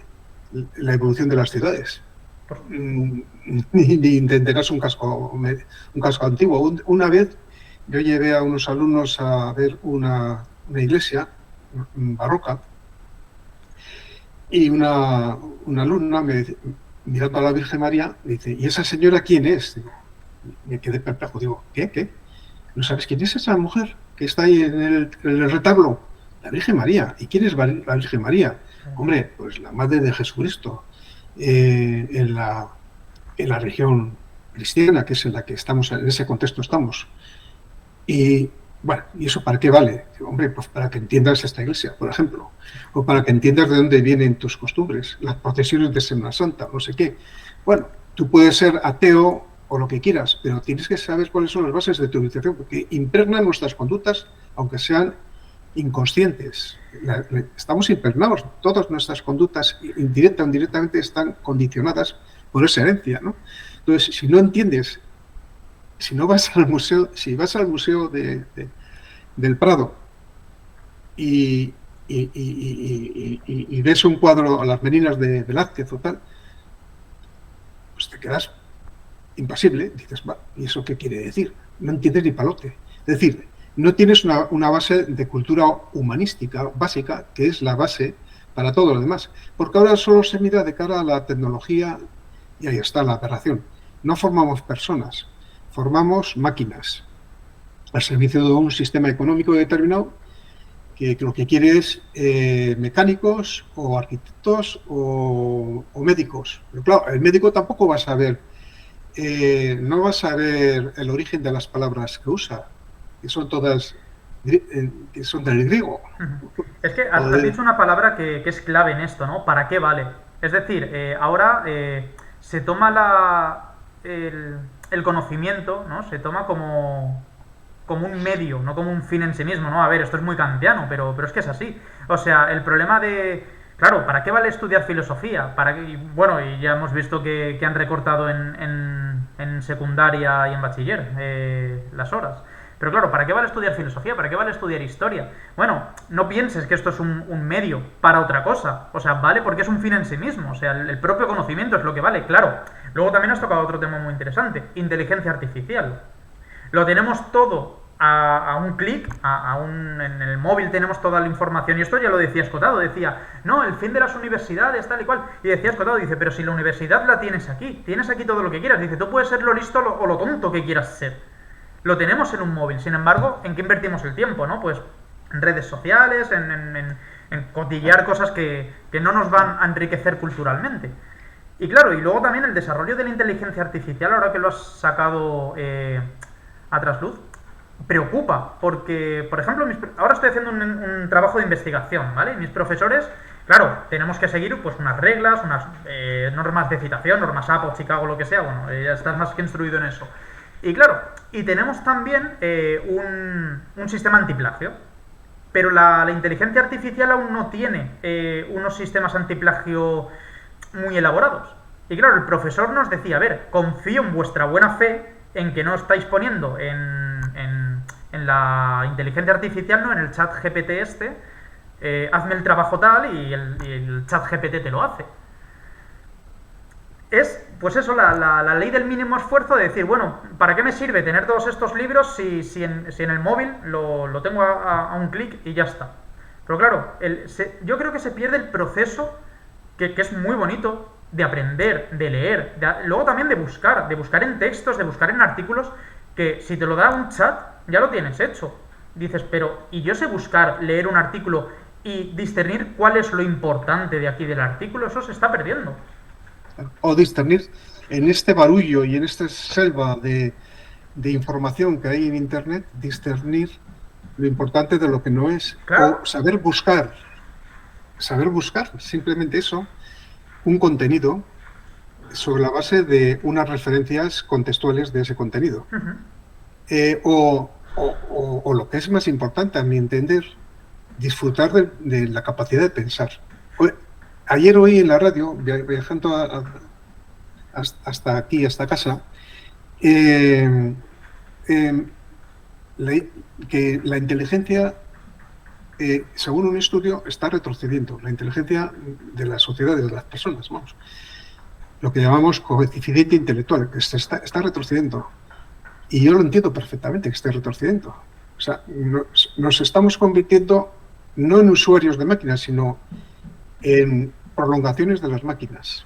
la evolución de las ciudades. Ni entenderás un casco antiguo. Una vez yo llevé a unos alumnos a ver una iglesia barroca y una alumna mirando a la Virgen María me dice, ¿y esa señora quién es? Digo, me quedé perplejo, digo, ¿qué? ¿No sabes quién es esa mujer que está ahí en el retablo? La Virgen María. ¿Y quién es la Virgen María? Hombre, pues la madre de Jesucristo. En la región cristiana, que es en la que estamos, en ese contexto estamos. Y bueno, ¿y eso para qué vale? Hombre, pues para que entiendas esta iglesia, por ejemplo, o para que entiendas de dónde vienen tus costumbres, las procesiones de Semana Santa, no sé qué. Bueno, tú puedes ser ateo o lo que quieras, pero tienes que saber cuáles son las bases de tu civilización, porque impregnan nuestras conductas, aunque sean inconscientes. Estamos impregnados, todas nuestras conductas, indirecta o indirectamente, están condicionadas por esa herencia, ¿no? Entonces, si no entiendes, si vas al museo del Prado y ves un cuadro a las meninas de Velázquez o tal, pues te quedas impasible, dices, ¿y eso qué quiere decir? no entiendes ni palote. Es decir, no tienes una base de cultura humanística básica, que es la base para todo lo demás. Porque ahora solo se mira de cara a la tecnología y ahí está la aberración. No formamos personas, formamos máquinas al servicio de un sistema económico determinado que lo que quiere es mecánicos o arquitectos o médicos. Pero claro, el médico tampoco va a saber, no va a saber el origen de las palabras que usa, que son todas, que son del griego. Es que has dicho una palabra que es clave en esto, ¿no? ¿Para qué vale? Es decir, ahora se toma el conocimiento, ¿no? Se toma como un medio, no como un fin en sí mismo, ¿no? A ver, esto es muy kantiano, pero es que es así. O sea, el problema de... Claro, ¿para qué vale estudiar filosofía? Bueno, y ya hemos visto que han recortado en secundaria y en bachiller las horas. Pero claro, ¿para qué vale estudiar filosofía? ¿Para qué vale estudiar historia? Bueno, no pienses que esto es un medio para otra cosa. O sea, vale porque es un fin en sí mismo. O sea, el propio conocimiento es lo que vale, claro. Luego también has tocado otro tema muy interesante, inteligencia artificial. Lo tenemos todo a un clic, en el móvil tenemos toda la información. Y esto ya lo decía Escotado, decía, no, el fin de las universidades, tal y cual. Y decía Escotado, dice, pero si la universidad la tienes aquí todo lo que quieras. Dice, tú puedes ser lo listo o lo tonto que quieras ser. Lo tenemos en un móvil. Sin embargo, ¿en qué invertimos el tiempo, no? Pues en redes sociales, en cotillear cosas que no nos van a enriquecer culturalmente. Y claro, y luego también el desarrollo de la inteligencia artificial, ahora que lo has sacado a trasluz, preocupa, porque, por ejemplo, ahora estoy haciendo un trabajo de investigación, ¿vale? Mis profesores, claro, tenemos que seguir pues unas reglas, unas normas de citación, normas APA o Chicago, lo que sea, bueno, ya estás más que instruido en eso. Y claro, y tenemos también un sistema antiplagio, pero la inteligencia artificial aún no tiene unos sistemas antiplagio muy elaborados. Y claro, el profesor nos decía, a ver, confío en vuestra buena fe en que no estáis poniendo en la inteligencia artificial, no en el chat GPT hazme el trabajo tal y el chat GPT te lo hace. Es, pues eso, la ley del mínimo esfuerzo de decir, bueno, ¿para qué me sirve tener todos estos libros si en el móvil lo tengo a un clic y ya está? Pero claro, yo creo que se pierde el proceso que es muy bonito de aprender, de leer, luego también de buscar en textos, de buscar en artículos, que si te lo da un chat, ya lo tienes hecho. Dices, pero, ¿y yo sé buscar, leer un artículo y discernir cuál es lo importante de aquí del artículo? Eso se está perdiendo. O discernir en este barullo y en esta selva de información que hay en Internet, discernir lo importante de lo que no es. Claro. O saber buscar, simplemente eso, un contenido sobre la base de unas referencias contextuales de ese contenido. O lo que es más importante, a mi entender, disfrutar de la capacidad de pensar. Ayer oí en la radio, viajando hasta aquí, hasta casa, que la inteligencia, según un estudio, está retrocediendo. La inteligencia de las sociedades, de las personas, vamos. Lo que llamamos coeficiente intelectual, que está retrocediendo. Y yo lo entiendo perfectamente que esté retrocediendo. O sea, nos estamos convirtiendo no en usuarios de máquinas, sino en prolongaciones de las máquinas.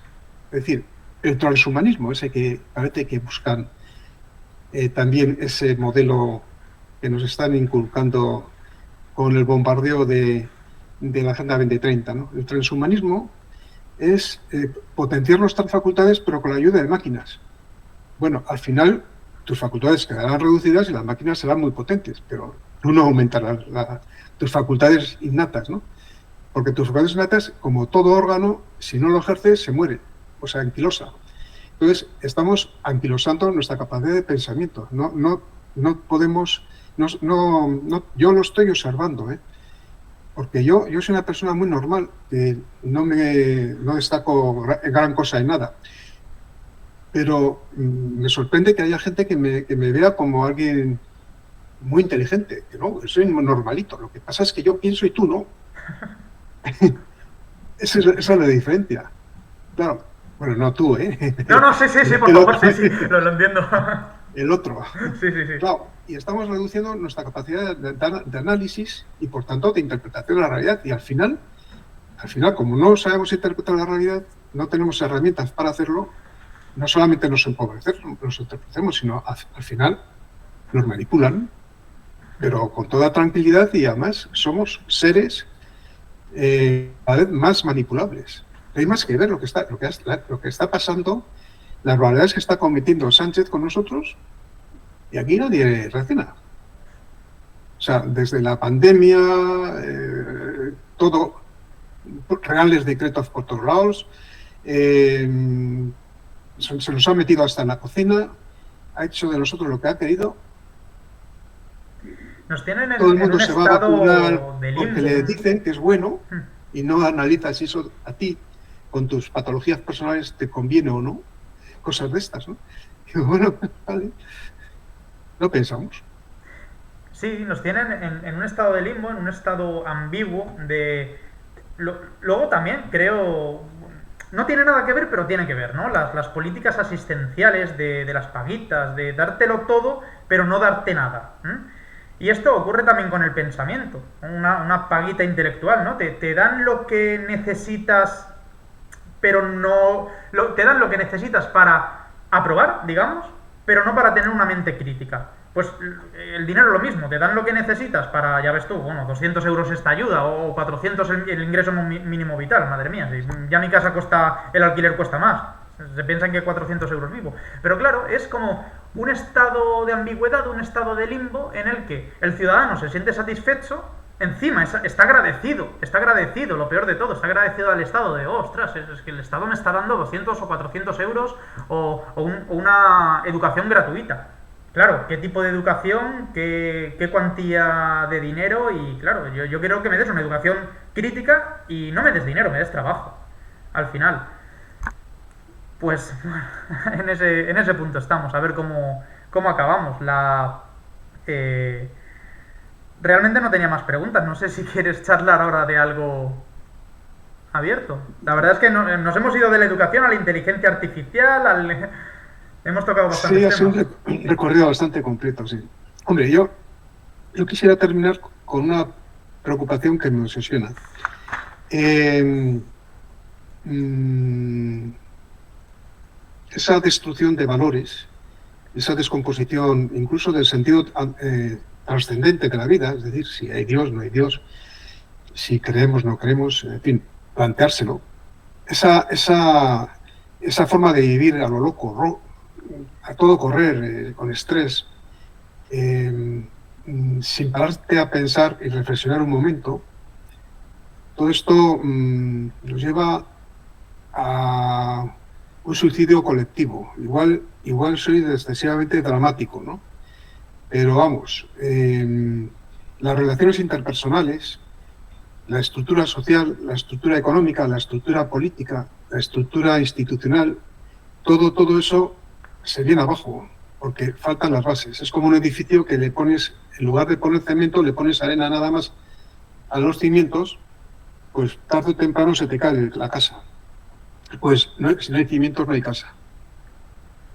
Es decir, el transhumanismo, ese que parece que buscan también ese modelo que nos están inculcando con el bombardeo de la Agenda 2030, ¿no? El transhumanismo es potenciar nuestras facultades, pero con la ayuda de máquinas. Bueno, al final tus facultades quedarán reducidas y las máquinas serán muy potentes, pero tú no aumentarás tus facultades innatas, ¿no? Porque tus facultades innatas, como todo órgano, si no lo ejerces, se muere, o sea, anquilosa. Entonces, estamos anquilosando nuestra capacidad de pensamiento. No podemos... yo lo estoy observando, porque yo soy una persona muy normal, que no destaco gran cosa en nada. Pero me sorprende que haya gente que me vea como alguien muy inteligente. Que no, soy normalito. Lo que pasa es que yo pienso y tú no. Esa es la diferencia. Claro, bueno, no tú, ¿eh? No, sí, por favor, sí, lo entiendo. el otro. Sí, sí, sí. Claro, y estamos reduciendo nuestra capacidad de análisis y, por tanto, de interpretación de la realidad. Y al final, como no sabemos interpretar la realidad, no tenemos herramientas para hacerlo, no solamente nos entorpecemos, sino al final nos manipulan, pero con toda tranquilidad, y además somos seres cada vez más manipulables. Hay más que ver lo que está pasando, las barbaridades que está cometiendo Sánchez con nosotros, y aquí nadie reacciona. O sea, desde la pandemia, todo, reales decretos por todos lados, se nos ha metido hasta en la cocina, ha hecho de nosotros lo que ha querido. Nos tienen Todo el en mundo un se va a vacunar estado de porque limbo. le dicen que es bueno, y no analizas si eso a ti, con tus patologías personales, te conviene o no. Cosas de estas, ¿no? Y bueno, vale. No pensamos. Sí, nos tienen en un estado de limbo, en un estado ambiguo de... Luego también creo... No tiene nada que ver, pero tiene que ver, ¿no? Las políticas asistenciales de las paguitas, de dártelo todo, pero no darte nada. Y esto ocurre también con el pensamiento, una paguita intelectual, ¿no? Te dan lo que necesitas, pero no... te dan lo que necesitas para aprobar, digamos, pero no para tener una mente crítica. Pues el dinero lo mismo, te dan lo que necesitas para, ya ves tú, bueno, 200 euros esta ayuda o 400 el ingreso mínimo vital, madre mía, si ya mi casa cuesta, el alquiler cuesta más, se piensan que 400 euros vivo. Pero claro, es como un estado de ambigüedad, un estado de limbo en el que el ciudadano se siente satisfecho, encima está agradecido, lo peor de todo, está agradecido al Estado de, oh, ostras, es que el Estado me está dando 200 o 400 euros o una educación gratuita. Claro, ¿qué tipo de educación? ¿Qué cuantía de dinero? Y claro, yo quiero que me des una educación crítica y no me des dinero, me des trabajo. Al final. Pues en ese punto estamos, a ver cómo acabamos. Realmente no tenía más preguntas, no sé si quieres charlar ahora de algo abierto. La verdad es que nos hemos ido de la educación a la inteligencia artificial, hemos tocado bastantes temas. Sí, ha sido un recorrido bastante completo, sí. Hombre, yo quisiera terminar con una preocupación que me obsesiona. Esa destrucción de valores, esa descomposición, incluso del sentido trascendente de la vida, es decir, si hay Dios, no hay Dios, si creemos, no creemos, en fin, planteárselo. Esa forma de vivir a lo loco, a todo correr, con estrés, sin pararte a pensar y reflexionar un momento, todo esto nos lleva a un suicidio colectivo. Igual soy excesivamente dramático, ¿no? Pero vamos, las relaciones interpersonales, la estructura social, la estructura económica, la estructura política, la estructura institucional, todo eso se viene abajo, porque faltan las bases. Es como un edificio que le pones, en lugar de poner cemento, le pones arena nada más a los cimientos, pues tarde o temprano se te cae la casa. Pues si no hay cimientos, no hay casa.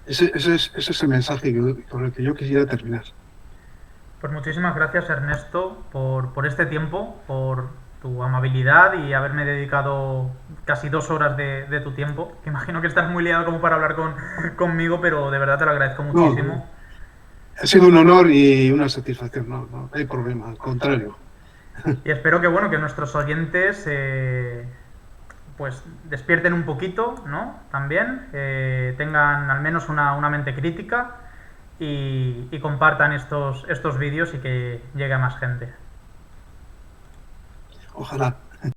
Ese es el mensaje con el que yo quisiera terminar. Pues muchísimas gracias, Ernesto, por este tiempo, por tu amabilidad y haberme dedicado casi 2 horas de tu tiempo. Que imagino que estás muy liado como para hablar conmigo, pero de verdad te lo agradezco muchísimo. No, ha sido un honor y una satisfacción, no hay problema, al contrario. Y espero que nuestros oyentes pues despierten un poquito, ¿no? También tengan al menos una mente crítica y compartan estos vídeos y que llegue a más gente. Ojalá.